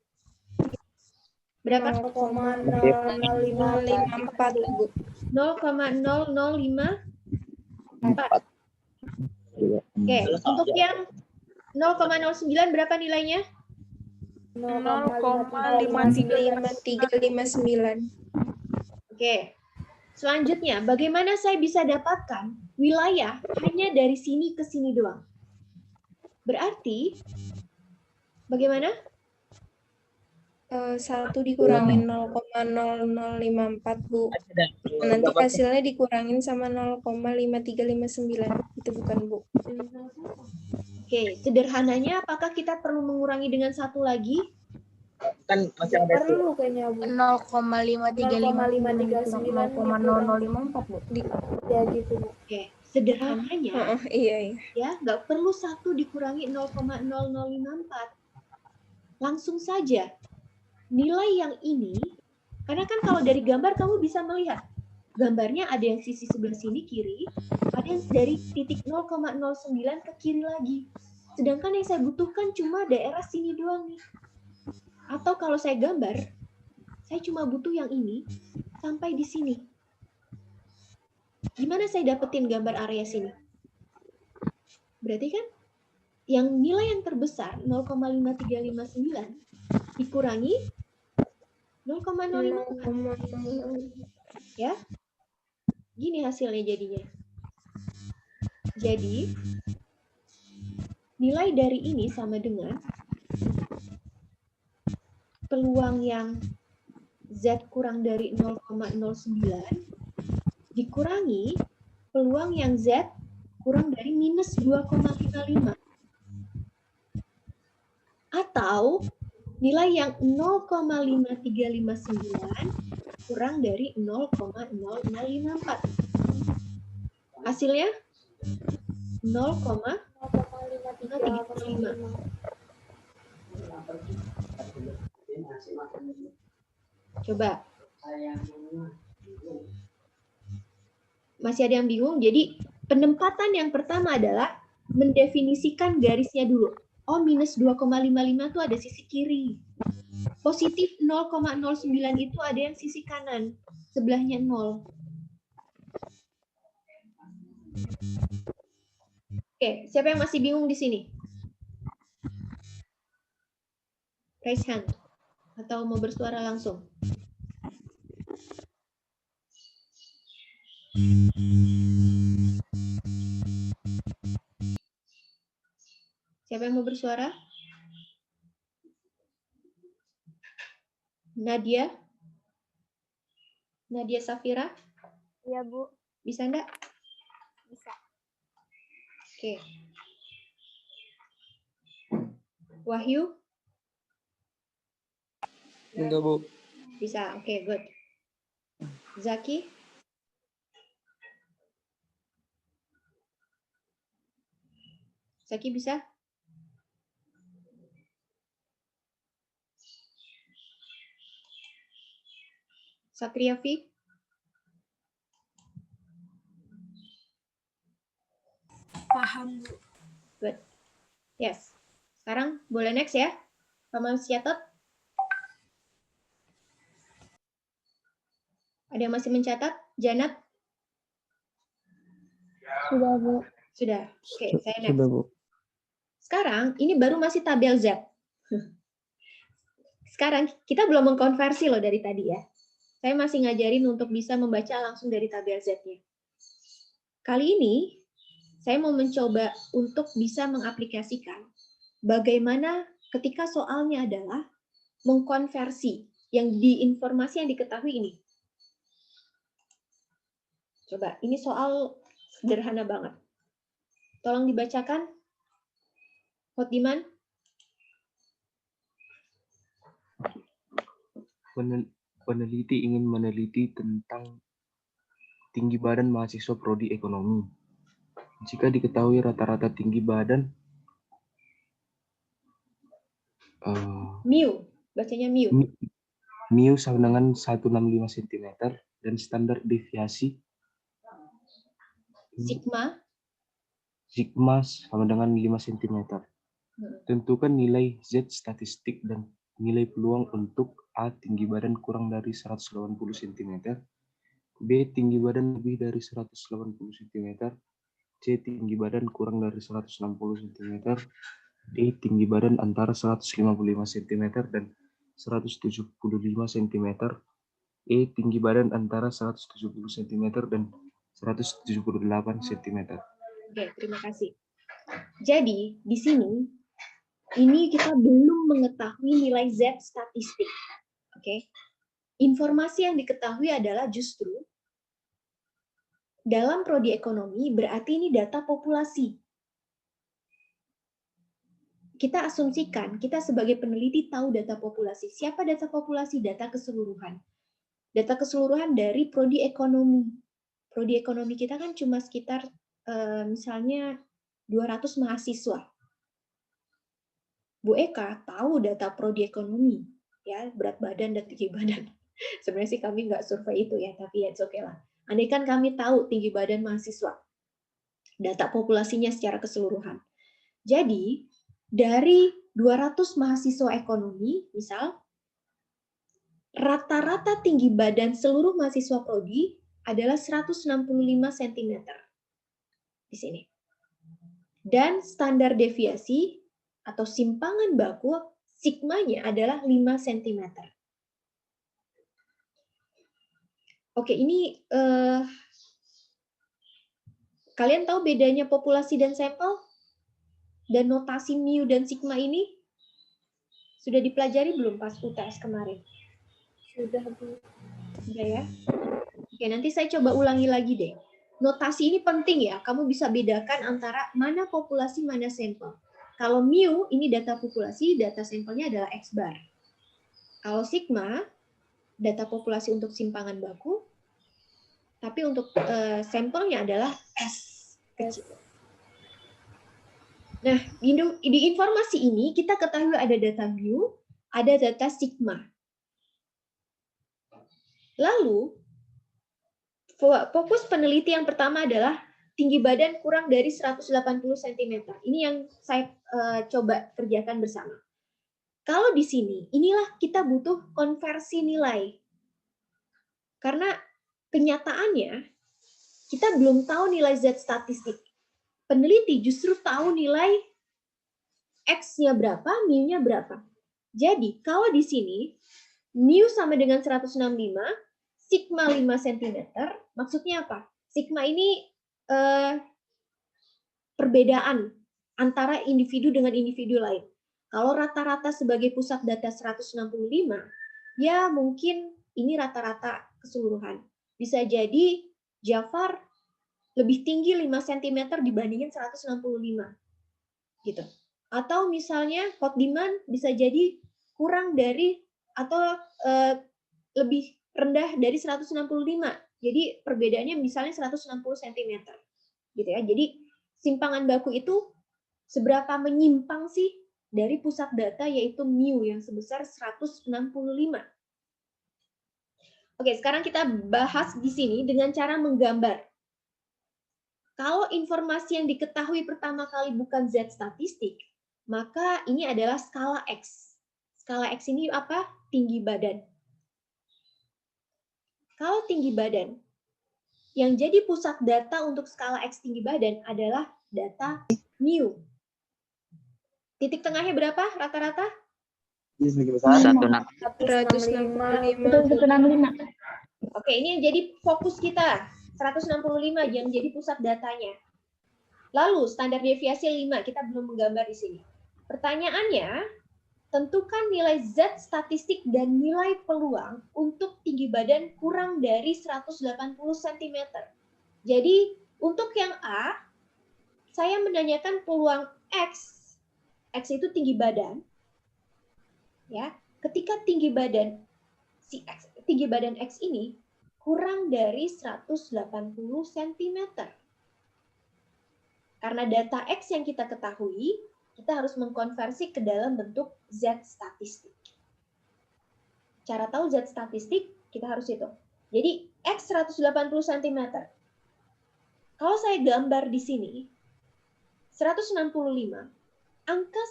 A: Berapa?
D: 0,0054 Bu.
A: 0,0054. Oke, untuk yang 0,09 berapa nilainya?
D: 0,55359.
A: Oke. Selanjutnya, bagaimana saya bisa dapatkan wilayah hanya dari sini ke sini doang? Berarti, bagaimana?
D: 1 dikurangin 0,0054 Bu. Nanti hasilnya dikurangin sama 0,5359. Itu bukan Bu.
A: Oke, sederhananya apakah kita perlu mengurangi dengan satu lagi?
G: Kan masih ada tuh.
H: Perlu kayaknya Bu.
B: 0,539
H: 0,0054 Bu. Ya gitu Bu.
A: Oke, sederhananya
D: Oh, iya.
A: ya nggak perlu 1 dikurangi 0,0054. Langsung saja nilai yang ini, karena kan kalau dari gambar kamu bisa melihat gambarnya ada yang sisi sebelah sini kiri, ada yang dari titik 0,09 ke kiri lagi. Sedangkan yang saya butuhkan cuma daerah sini doang nih. Atau kalau saya gambar, saya cuma butuh yang ini sampai di sini. Gimana saya dapetin gambar area sini? Berarti kan yang nilai yang terbesar 0,5359 dikurangi 0,05. Ya. Gini hasilnya jadinya. Jadi nilai dari ini sama dengan peluang yang Z kurang dari 0,09 dikurangi peluang yang Z kurang dari minus 2,55. Atau nilai yang 0,5359 kurang dari 0,0054. Hasilnya 0,535. Coba. Masih ada yang bingung? Jadi penempatan yang pertama adalah mendefinisikan garisnya dulu. Oh, minus 2,55 itu ada sisi kiri. Positif 0,09 itu ada yang sisi kanan. Sebelahnya 0. Oke, siapa yang masih bingung di sini? Raise hand. Atau mau bersuara langsung? Siapa yang mau bersuara? Nadia? Nadia Safira?
B: Iya Bu,
A: Bisa enggak?
B: bisa.
A: Oke. Wahyu?
F: Enggak, Bu.
A: Bisa, oke, good. Zaki? Zaki bisa? Satriafi?
H: Paham Bu.
A: Good. Yes. Sekarang boleh next ya. Kamu masih catat? Ada yang masih mencatat? Janat?
B: Sudah Bu.
A: Sudah. Oke, saya next.
I: Sudah, Bu.
A: Sekarang ini baru masih tabel Z. Sekarang kita belum mengkonversi loh dari tadi ya. Saya masih ngajarin untuk bisa membaca langsung dari tabel Z-nya. Kali ini saya mau mencoba untuk bisa mengaplikasikan bagaimana ketika soalnya adalah mengkonversi yang di informasi yang diketahui ini. Coba, ini soal sederhana banget. Tolong dibacakan. Hotdiman.
I: Peneliti ingin meneliti tentang tinggi badan mahasiswa prodi ekonomi. Jika diketahui rata-rata tinggi badan
A: Mu, bacanya mu.
I: mu sama dengan 165 cm dan standar deviasi sigma sama dengan 5 cm. Tentukan nilai Z statistik dan nilai peluang untuk A. Tinggi badan kurang dari 180 cm, B. Tinggi badan lebih dari 180 cm, C. Tinggi badan kurang dari 160 cm, D. Tinggi badan antara 155 cm dan 175 cm, E. Tinggi badan antara 170 cm dan 178 cm.
A: Oke, terima kasih. Jadi, di sini ini kita belum mengetahui nilai Z statistik. Oke. Informasi yang diketahui adalah justru dalam prodi ekonomi berarti ini data populasi. Kita asumsikan, kita sebagai peneliti tahu data populasi. Siapa data populasi? Data keseluruhan. Data keseluruhan dari prodi ekonomi. Prodi ekonomi kita kan cuma sekitar misalnya 200 mahasiswa. Bu Eka tahu data prodi ekonomi, ya, berat badan dan tinggi badan. Sebenarnya sih kami nggak survei itu ya, tapi ya it's okay lah. Andai kan kami tahu tinggi badan mahasiswa, data populasinya secara keseluruhan. Jadi, dari 200 mahasiswa ekonomi, misal, rata-rata tinggi badan seluruh mahasiswa prodi adalah 165 cm. Di sini. Dan standar deviasi atau simpangan baku sigmanya adalah 5 cm. Oke, ini kalian tahu bedanya populasi dan sampel? Dan notasi mu dan sigma ini? Sudah dipelajari belum pas UTS kemarin?
H: Sudah, Bu.
A: Sudah ya? Oke, nanti saya coba ulangi lagi deh. Notasi ini penting ya, kamu bisa bedakan antara mana populasi, mana sampel. Kalau mu, ini data populasi, data sampelnya adalah X bar. Kalau sigma, data populasi untuk simpangan baku, tapi untuk sampelnya adalah S kecil. Nah, di informasi ini kita ketahui ada data mu, ada data sigma. Lalu, fokus peneliti yang pertama adalah tinggi badan kurang dari 180 cm. Ini yang saya coba kerjakan bersama. Kalau di sini, inilah kita butuh konversi nilai. Karena kenyataannya, kita belum tahu nilai Z statistik. Peneliti justru tahu nilai X-nya berapa, mu-nya berapa. Jadi, kalau di sini, mu sama dengan 165, sigma 5 cm, maksudnya apa? Sigma ini perbedaan antara individu dengan individu lain. Kalau rata-rata sebagai pusat data 165, ya mungkin ini rata-rata keseluruhan. Bisa jadi Jafar lebih tinggi 5 cm dibandingin 165. Gitu. Atau misalnya Hotdiman bisa jadi kurang dari atau lebih rendah dari 165. Jadi perbedaannya misalnya 160 cm. Gitu ya. Jadi simpangan baku itu seberapa menyimpang sih dari pusat data yaitu mu yang sebesar 165. Oke, sekarang kita bahas di sini dengan cara menggambar. Kalau informasi yang diketahui pertama kali bukan Z statistik, maka ini adalah skala X. Skala X ini apa? Tinggi badan. Kalau tinggi badan, yang jadi pusat data untuk skala X tinggi badan adalah data mu. Titik tengahnya berapa rata-rata?
G: Jadi sedikit besar.
D: 165.
B: 165.
A: Oke, ini yang jadi fokus kita. 165 yang jadi pusat datanya. Lalu standar deviasi 5, kita belum menggambar di sini. Pertanyaannya, tentukan nilai Z statistik dan nilai peluang untuk tinggi badan kurang dari 180 cm. Jadi, untuk yang A, saya menanyakan peluang X. X itu tinggi badan. Ya, ketika tinggi badan si X, tinggi badan X ini kurang dari 180 cm. Karena data X yang kita ketahui, kita harus mengkonversi ke dalam bentuk Z statistik. Cara tahu Z statistik, kita harus hitung. Jadi, X 180 cm. Kalau saya gambar di sini, 165, angka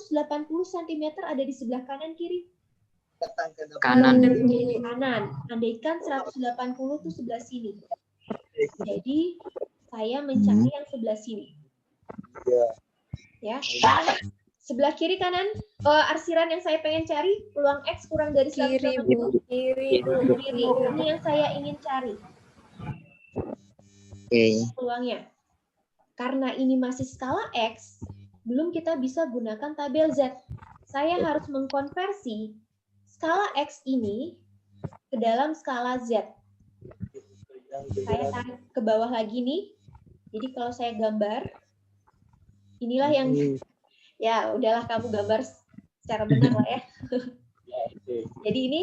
A: 180 cm ada di sebelah kanan kiri?
C: Kanan.
A: Kanan. Andaikan 180 itu sebelah sini. Jadi, saya mencari yang sebelah sini. Ya. Sebelah kiri kanan, arsiran yang saya pengen cari, peluang X kurang dari 180.
D: Kiri, Bu.
A: Kiri. Ini yang saya ingin cari.
C: Oke.
A: Peluangnya. Karena ini masih skala X, belum kita bisa gunakan tabel Z. Saya harus mengkonversi skala X ini ke dalam skala Z. Saya tarik ke bawah lagi nih. Jadi kalau saya gambar, inilah yang, ya udahlah kamu gambar secara benar lah ya. Jadi ini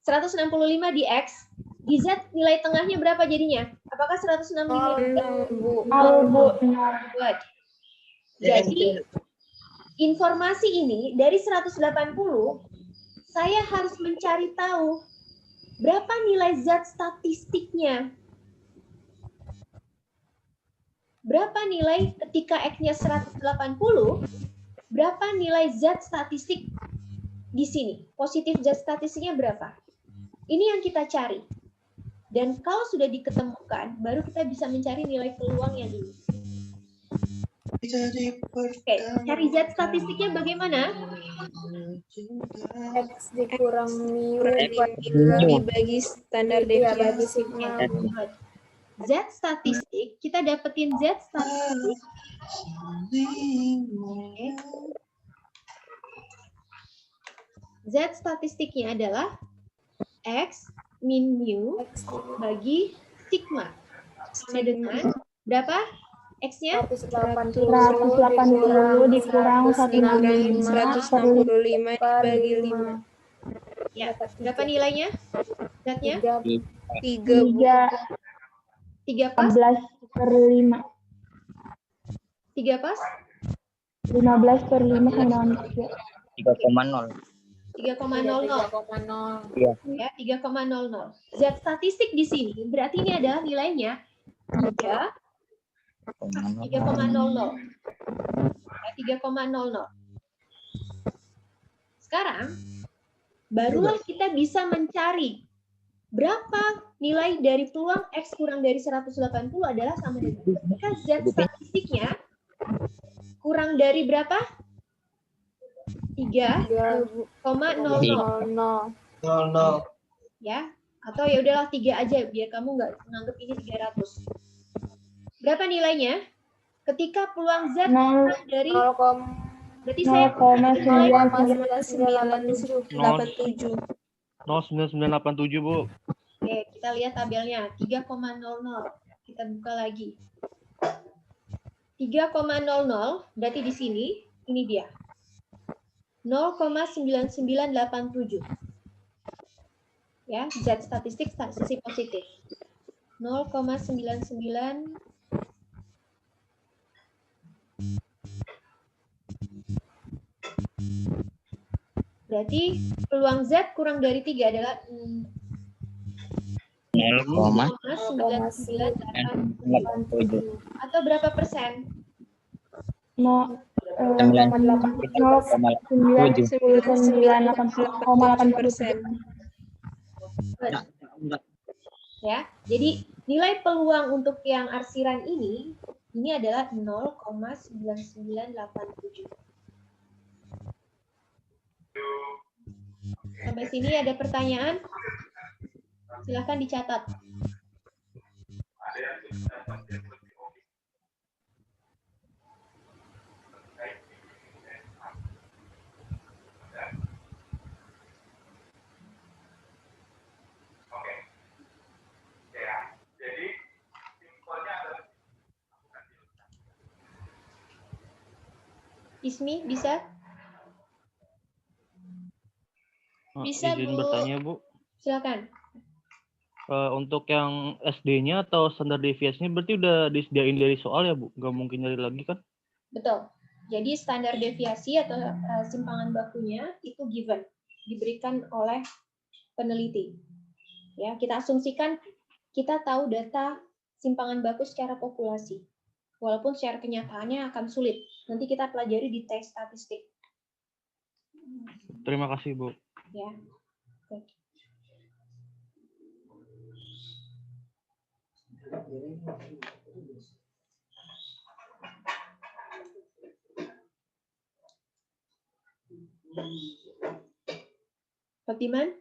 A: 165 di X, di Z nilai tengahnya berapa jadinya? Apakah 165?
D: Bu.
A: Good. Jadi informasi ini dari 180, saya harus mencari tahu berapa nilai Z statistiknya. Berapa nilai ketika X-nya 180, berapa nilai Z statistik di sini? Positif Z statistiknya berapa? Ini yang kita cari. Dan kalau sudah diketemukan, baru kita bisa mencari nilai peluang yang ini. Oke, cari Z statistiknya bagaimana?
H: X dikurang mu
D: Dibagi standar deviasi.
A: Z statistik, kita dapetin Z statistik. Oke. Z statistiknya adalah X min mu bagi sigma. Sama dengan berapa? X-nya?
B: 180 dikurang 165
D: 165 dibagi 5.
A: Ya, berapa nilainya? Z-nya?
D: 3, Bu.
A: 3 pas?
B: 15/5.
A: 3 pas?
B: 15/5 sama dengan 3.
C: 3,0.
A: 3,00.
C: Iya.
A: Ya, 3,00. Z statistik di sini berarti ini adalah nilainya 3,00. Ya, 3,00. Sekarang barulah kita bisa mencari berapa nilai dari peluang X kurang dari 180 adalah sama dengan ketika Z statistiknya kurang dari berapa? 3,00. Ya, atau ya udahlah 3 aja biar kamu nggak menganggap ini 300. Berapa nilainya? Ketika peluang Z kurang dari berarti saya
D: 0,9987.
E: 09987, Bu.
A: Oke, kita lihat tabelnya. 3,00. Kita buka lagi. 3,00 berarti di sini, ini dia. 0,9987. Ya, Z statistik sisi positif. 0,99. Berarti peluang Z kurang dari 3 adalah
C: 0,987.
A: atau berapa persen?
B: 0,980,8%.
A: Ya, jadi nilai peluang untuk yang arsiran ini adalah 0,9987. Sampai sini ada pertanyaan? Silahkan dicatat. Ismi, bisa? Bisa,
E: Izin
A: Bu.
E: bertanya, Bu.
A: Silakan.
E: Untuk yang SD-nya atau standar deviasinya berarti udah disediain dari soal ya, Bu? Nggak mungkin nyari lagi kan?
A: Betul. Jadi standar deviasi atau simpangan bakunya itu given, diberikan oleh peneliti. Ya, kita asumsikan kita tahu data simpangan baku secara populasi. Walaupun secara kenyataannya akan sulit. Nanti kita pelajari di tes statistik.
E: Terima kasih, Bu.
A: Ya. Oke. Fatiman?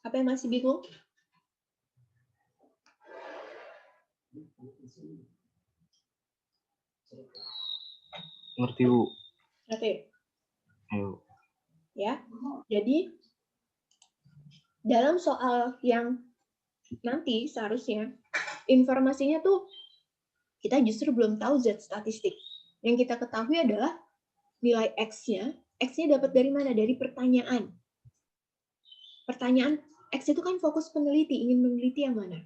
A: Apa yang masih bingung?
I: Ngerti, Bu.
A: Oke.
I: Ayo.
A: Ya. Jadi dalam soal yang nanti seharusnya informasinya tuh kita justru belum tahu Z statistik. Yang kita ketahui adalah nilai X-nya. X-nya dapat dari mana? Dari pertanyaan. Pertanyaan X itu kan fokus peneliti, ingin meneliti yang mana.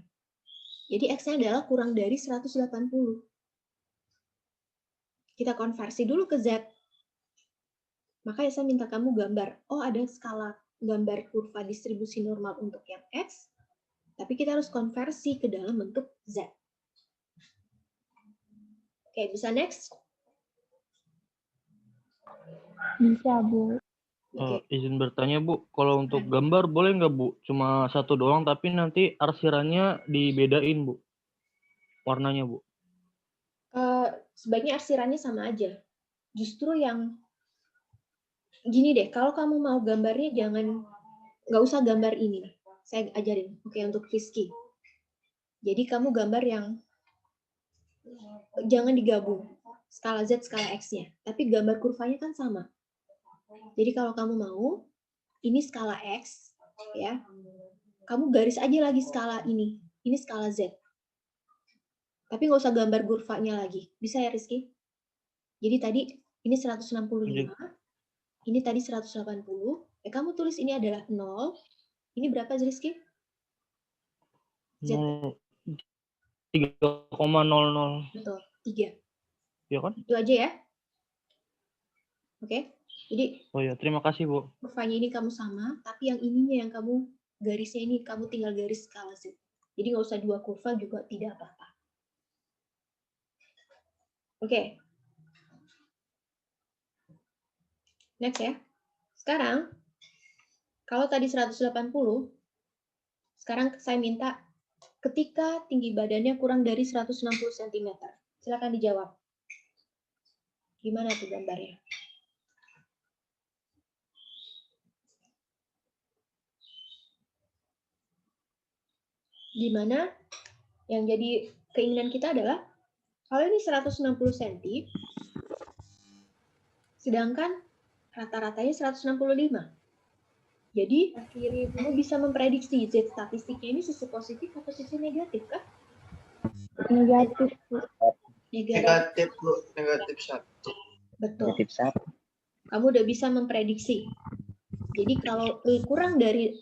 A: Jadi X-nya adalah kurang dari 180. Kita konversi dulu ke Z. Makanya saya minta kamu gambar. Oh, ada skala gambar kurva distribusi normal untuk yang X, tapi kita harus konversi ke dalam bentuk Z. Oke, bisa next?
B: Bisa, Bu.
A: Oke.
E: Izin bertanya, Bu. Kalau untuk gambar boleh nggak, Bu? Cuma satu doang, tapi nanti arsirannya dibedain, Bu. Warnanya, Bu.
A: Sebaiknya arsirannya sama aja. Justru yang gini deh, kalau kamu mau gambarnya nggak usah gambar ini. Saya ajarin, oke, untuk Rizky. Jadi kamu gambar yang jangan digabung skala Z, skala X-nya, tapi gambar kurvanya kan sama. Jadi kalau kamu mau, ini skala X, ya, kamu garis aja lagi skala ini skala Z. Tapi nggak usah gambar kurvanya lagi. Bisa ya, Rizky? Jadi tadi ini 165, ini tadi 180. Kamu tulis ini adalah 0. Ini berapa, Rizky? Z.
E: 3,00.
A: Betul, 3.
E: Ya kan?
A: Itu aja ya. Oke. Jadi
E: Oh ya, terima kasih, Bu.
A: kurvanya ini kamu sama, tapi yang ininya yang kamu garisnya ini kamu tinggal garis skala Z. Jadi nggak usah dua kurva juga tidak apa-apa. Oke. Next ya. Sekarang, kalau tadi 180, sekarang saya minta ketika tinggi badannya kurang dari 160 cm. Silakan dijawab. Gimana tuh gambarnya? Dimana yang jadi keinginan kita adalah kalau ini 160 cm, sedangkan rata-ratanya 165. Jadi, kamu bisa memprediksi Z statistiknya ini sisi positif atau sisi negatif, kah?
B: Negatif, Bu.
G: Negatif, Bu. Negatif 1.
A: Betul.
C: Negatif 1.
A: Kamu udah bisa memprediksi. Jadi, kalau kurang dari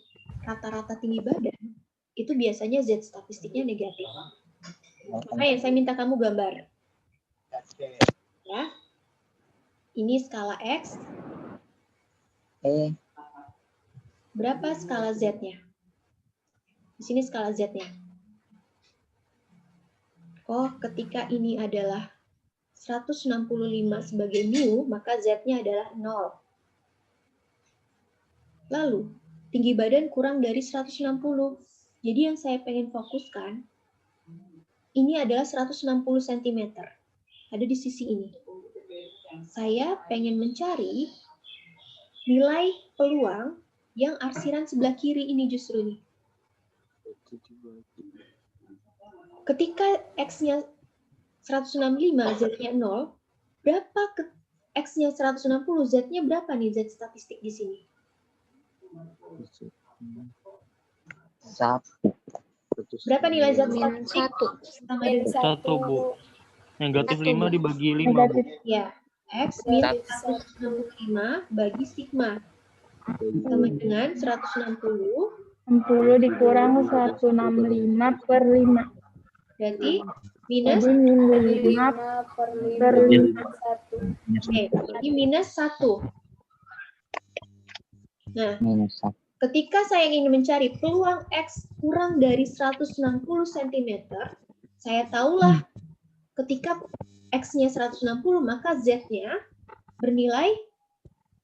A: rata-rata tinggi badan, itu biasanya Z statistiknya negatif. Makanya saya minta kamu gambar. Ya. Ini skala X. Berapa skala Z-nya? Di sini skala Z-nya. Oh, ketika ini adalah 165 sebagai mu, maka Z-nya adalah 0. Lalu, tinggi badan kurang dari 160. Jadi yang saya pengen fokuskan, ini adalah 160 cm. Ada di sisi ini. Saya pengen mencari nilai peluang yang arsiran sebelah kiri ini justru nih. Ketika X-nya 165, Z-nya 0, berapa X-nya 160, Z-nya berapa nih Z statistik di sini?
C: 1.
A: Berapa nilai Z
D: Min
A: statistik?
D: 1.
A: Sama dengan
E: 1, Bu. Negatif 5 dibagi 5, Bu.
B: Negatif.
A: ya, X min 165 bagi sigma. Sama dengan 160,
B: 60 dikurang 165 per 5.
A: berarti minus,
B: Jadi min 5 per 5.
A: oke, jadi minus 1. Nah,
C: Minus 1.
A: ketika saya ingin mencari peluang X kurang dari 160 cm, saya tahulah ketika X-nya 160, maka Z-nya bernilai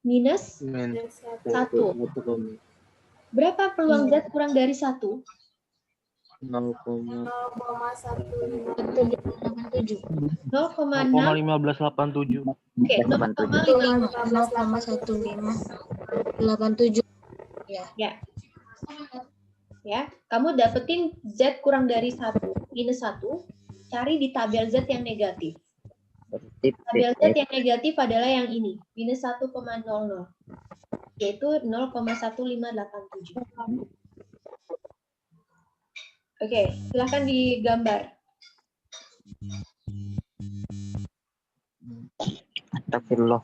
A: minus 1. Berapa peluang Z kurang dari 1? 0,6.
E: 0,1587.
A: Oke,
D: 0,1587.
A: ya. Kamu dapetin Z kurang dari 1, minus 1, cari di tabel Z yang negatif. Tabel Z yang negatif adalah yang ini, minus 1,00, yaitu 0,1587. Oke, silahkan digambar.
C: Astagfirullah.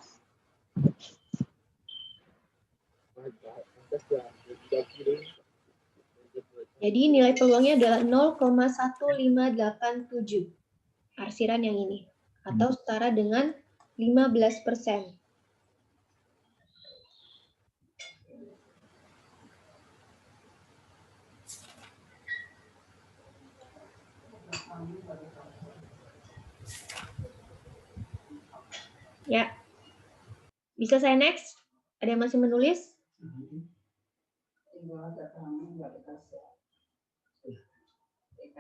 A: Jadi nilai peluangnya adalah 0,1587. Arsiran yang ini. Atau setara dengan 15%. Ya. Bisa saya next? Ada yang masih menulis?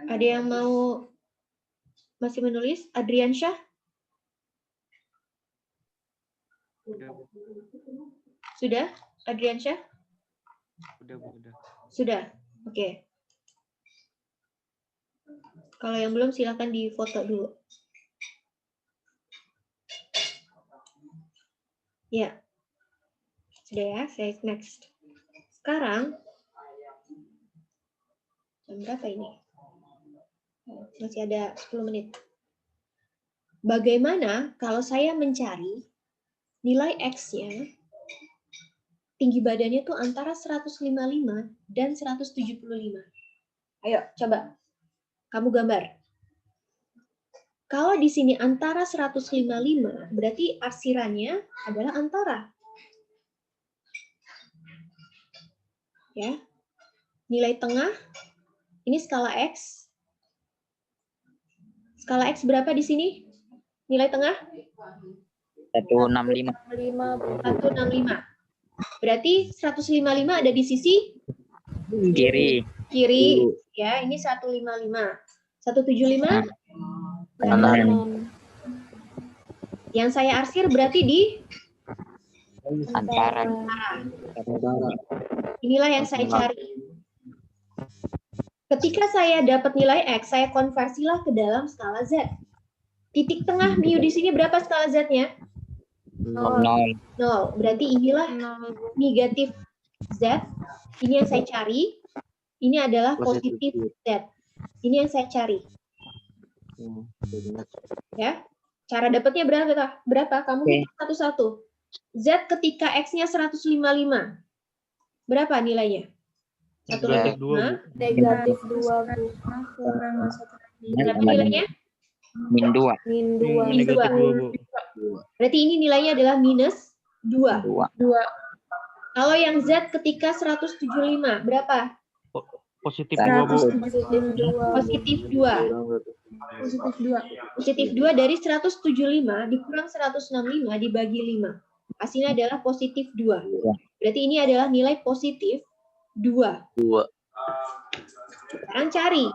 A: Ada yang mau masih menulis? Adriansyah? Sudah? Adriansyah?
F: Udah, Bu, udah.
A: Sudah? Oke. Kalau yang belum silakan difoto dulu. Ya. Sudah ya, saya next. Sekarang, jam berapa ini? Masih ada 10 menit. Bagaimana kalau saya mencari nilai X-nya, tinggi badannya tuh antara 155 dan 175. Ayo, coba. Kamu gambar. Kalau di sini antara 155, berarti arsirannya adalah antara. Ya. Nilai tengah, ini skala X. Skala X berapa di sini? Nilai tengah?
C: 165.
A: 165. Berarti 155 ada di sisi
C: Kiri.
A: kiri. Ya, ini 155. 175?
C: Kanan.
A: Yang saya arsir berarti di
C: Antara.
A: inilah yang saya cari. Ketika saya dapat nilai X, saya konversilah ke dalam skala Z. Titik tengah mu di sini berapa skala Z-nya?
C: 0.
A: 0. Berarti inilah negatif Z. Ini yang saya cari. Ini adalah positif Z. Ini yang saya cari. Ya. Cara dapatnya berapa? Kamu hitung satu-satu. Z ketika X-nya 155. Berapa nilainya?
E: Negatif 2, Bu.
H: Negatif 2, Bu.
A: Berapa nilainya?
C: Min 2.
H: Min 2.
E: Negatif 2, Bu.
A: Berarti ini nilainya adalah minus 2.
C: 2.
A: Kalau yang Z ketika 175, berapa?
E: Positif 2, Bu.
H: Positif 2.
A: Positif 2. Positif 2 dari 175 dikurang 165 dibagi 5. Hasilnya adalah positif 2. Berarti ini adalah nilai positif 2. Sekarang cari.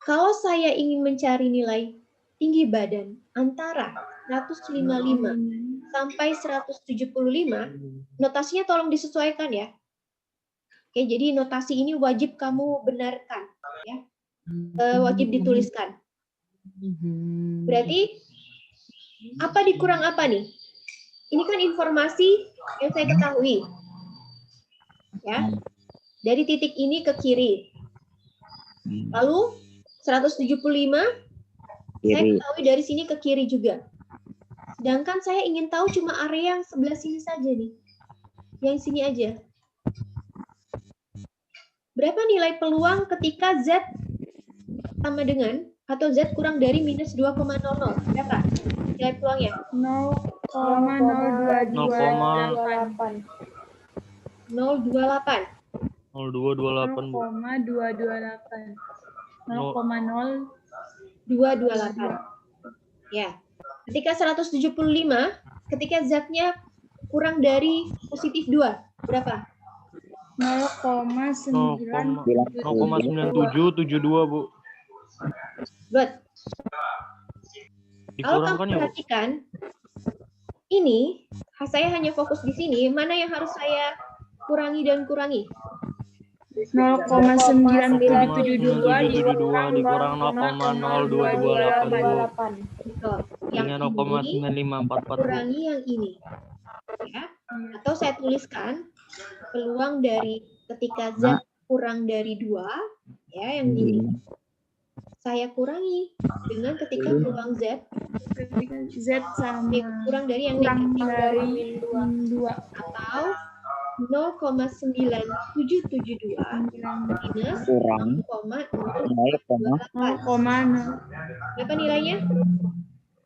A: Kalau saya ingin mencari nilai tinggi badan antara 155 sampai 175, notasinya tolong disesuaikan ya. Oke, jadi notasi ini wajib kamu benarkan, ya. Wajib dituliskan. Berarti apa dikurang apa nih? Ini kan informasi yang saya ketahui, ya. Dari titik ini ke kiri. Lalu 175 saya
C: Kiri.
A: ketahui dari sini ke kiri juga. Sedangkan saya ingin tahu cuma area yang sebelah sini saja nih. Yang sini aja. Berapa nilai peluang ketika Z sama dengan atau Z kurang dari minus 2,00? Berapa nilai peluangnya?
B: 0,0228.
A: 0,28.
E: 0228 Bu.
B: 0,228.
A: 228. Ya. Ketika 175, ketika Z-nya kurang dari positif 2, berapa?
E: 0,9772 Bu.
A: Good. Kalau
E: Dikurangkan
A: kamu
E: ya Bu.
A: perhatikan, ini saya hanya fokus di sini, mana yang harus saya kurangi dan kurangi?
D: 0,9772
E: dikurang 0,0228 Bu.
A: Betul. Yang
E: Dengan
A: ini
E: 0,9544 Bu.
A: kurangi yang ini. Ya. Atau saya tuliskan peluang dari ketika Z kurang dari 2, ya, yang ini. Saya kurangi dengan ketika peluang Z kurang dari yang negatif. Atau 0,9772 minus
C: Kurang
A: 0,028. Berapa nilainya?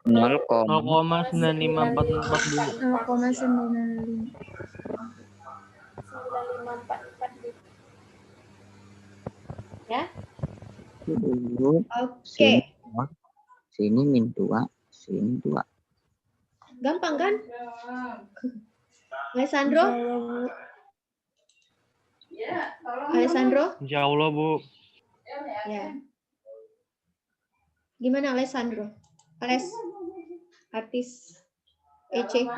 E: 0,9544 Bu.
B: 0,95.
H: 9544 Bu.
A: Ya.
C: Dulu
A: Oke.
C: sini min 2, sini 2.
A: Gampang kan? Alessandro? Alessandro?
E: Insya Allah Bu.
A: Ya. Gimana Alessandro? Artis EC.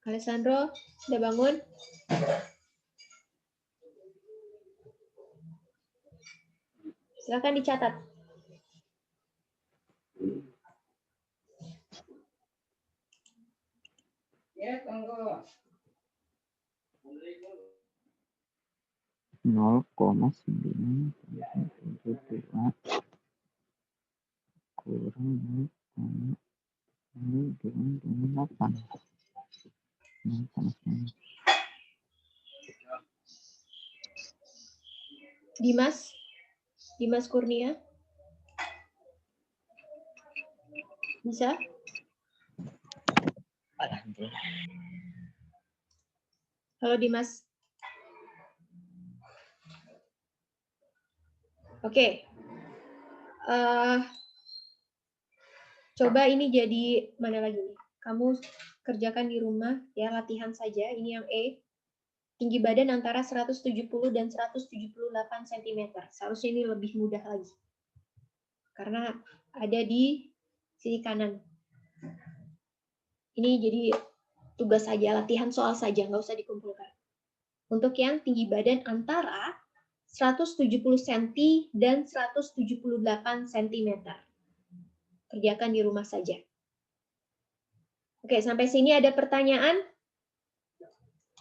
A: Alessandro, sudah bangun? Silakan dicatat.
C: Nol koma 972 kurang 0,028.
A: Dimas Kurnia. Bisa?
C: Alhamdulillah.
A: Halo Dimas. Oke. Coba ini jadi mana lagi nih? Kamu kerjakan di rumah ya, latihan saja. Ini yang E. Tinggi badan antara 170 dan 178 cm. Seharusnya ini lebih mudah lagi. Karena ada di sisi kanan. Ini jadi tugas saja, latihan soal saja, nggak usah dikumpulkan. Untuk yang tinggi badan antara 170 cm dan 178 cm. Kerjakan di rumah saja. Oke, sampai sini ada pertanyaan?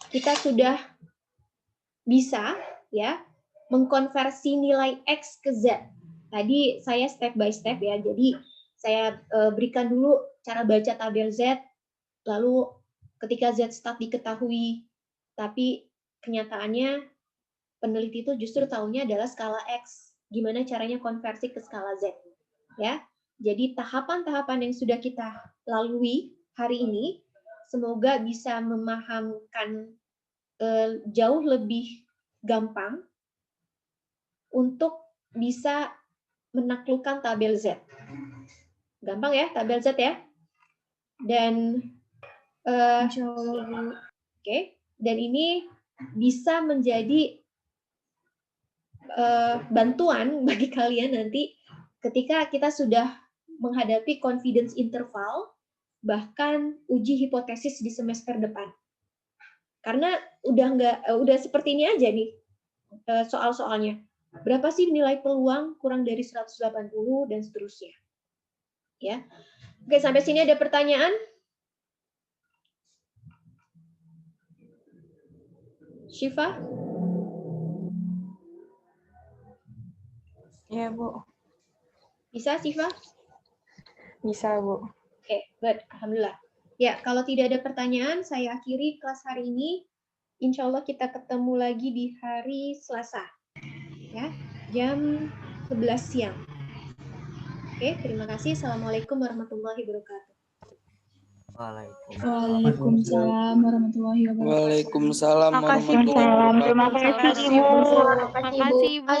A: Kita sudah bisa ya mengkonversi nilai X ke Z. Tadi saya step by step ya. Jadi saya berikan dulu cara baca tabel Z, lalu ketika Z stat diketahui, tapi kenyataannya peneliti itu justru tahunya adalah skala X. Gimana caranya konversi ke skala Z? Ya. Jadi tahapan-tahapan yang sudah kita lalui hari ini semoga bisa memahamkan jauh lebih gampang untuk bisa menaklukkan tabel Z. Gampang ya tabel Z ya. Dan
B: Insya Allah Bu.
A: Oke. Dan ini bisa menjadi bantuan bagi kalian nanti ketika kita sudah menghadapi confidence interval, bahkan uji hipotesis di semester depan. Karena udah seperti ini aja nih soal-soalnya. Berapa sih nilai peluang kurang dari 180 dan seterusnya. Ya. Oke, sampai sini ada pertanyaan? Syifa?
D: Ya, Bu.
A: Bisa, Syifa?
D: Bisa, Bu.
A: Oke, good. Alhamdulillah. Ya, kalau tidak ada pertanyaan, saya akhiri kelas hari ini. Insya Allah kita ketemu lagi di hari Selasa. Ya, jam 11 siang. Oke, terima kasih. Assalamualaikum warahmatullahi wabarakatuh.
H: Waalaikumsalam warahmatullahi wabarakatuh.
F: Waalaikumsalam
D: Makasih, Bu.
F: warahmatullahi wabarakatuh.
B: Terima kasih, Ibu.
D: Makasih, Bu.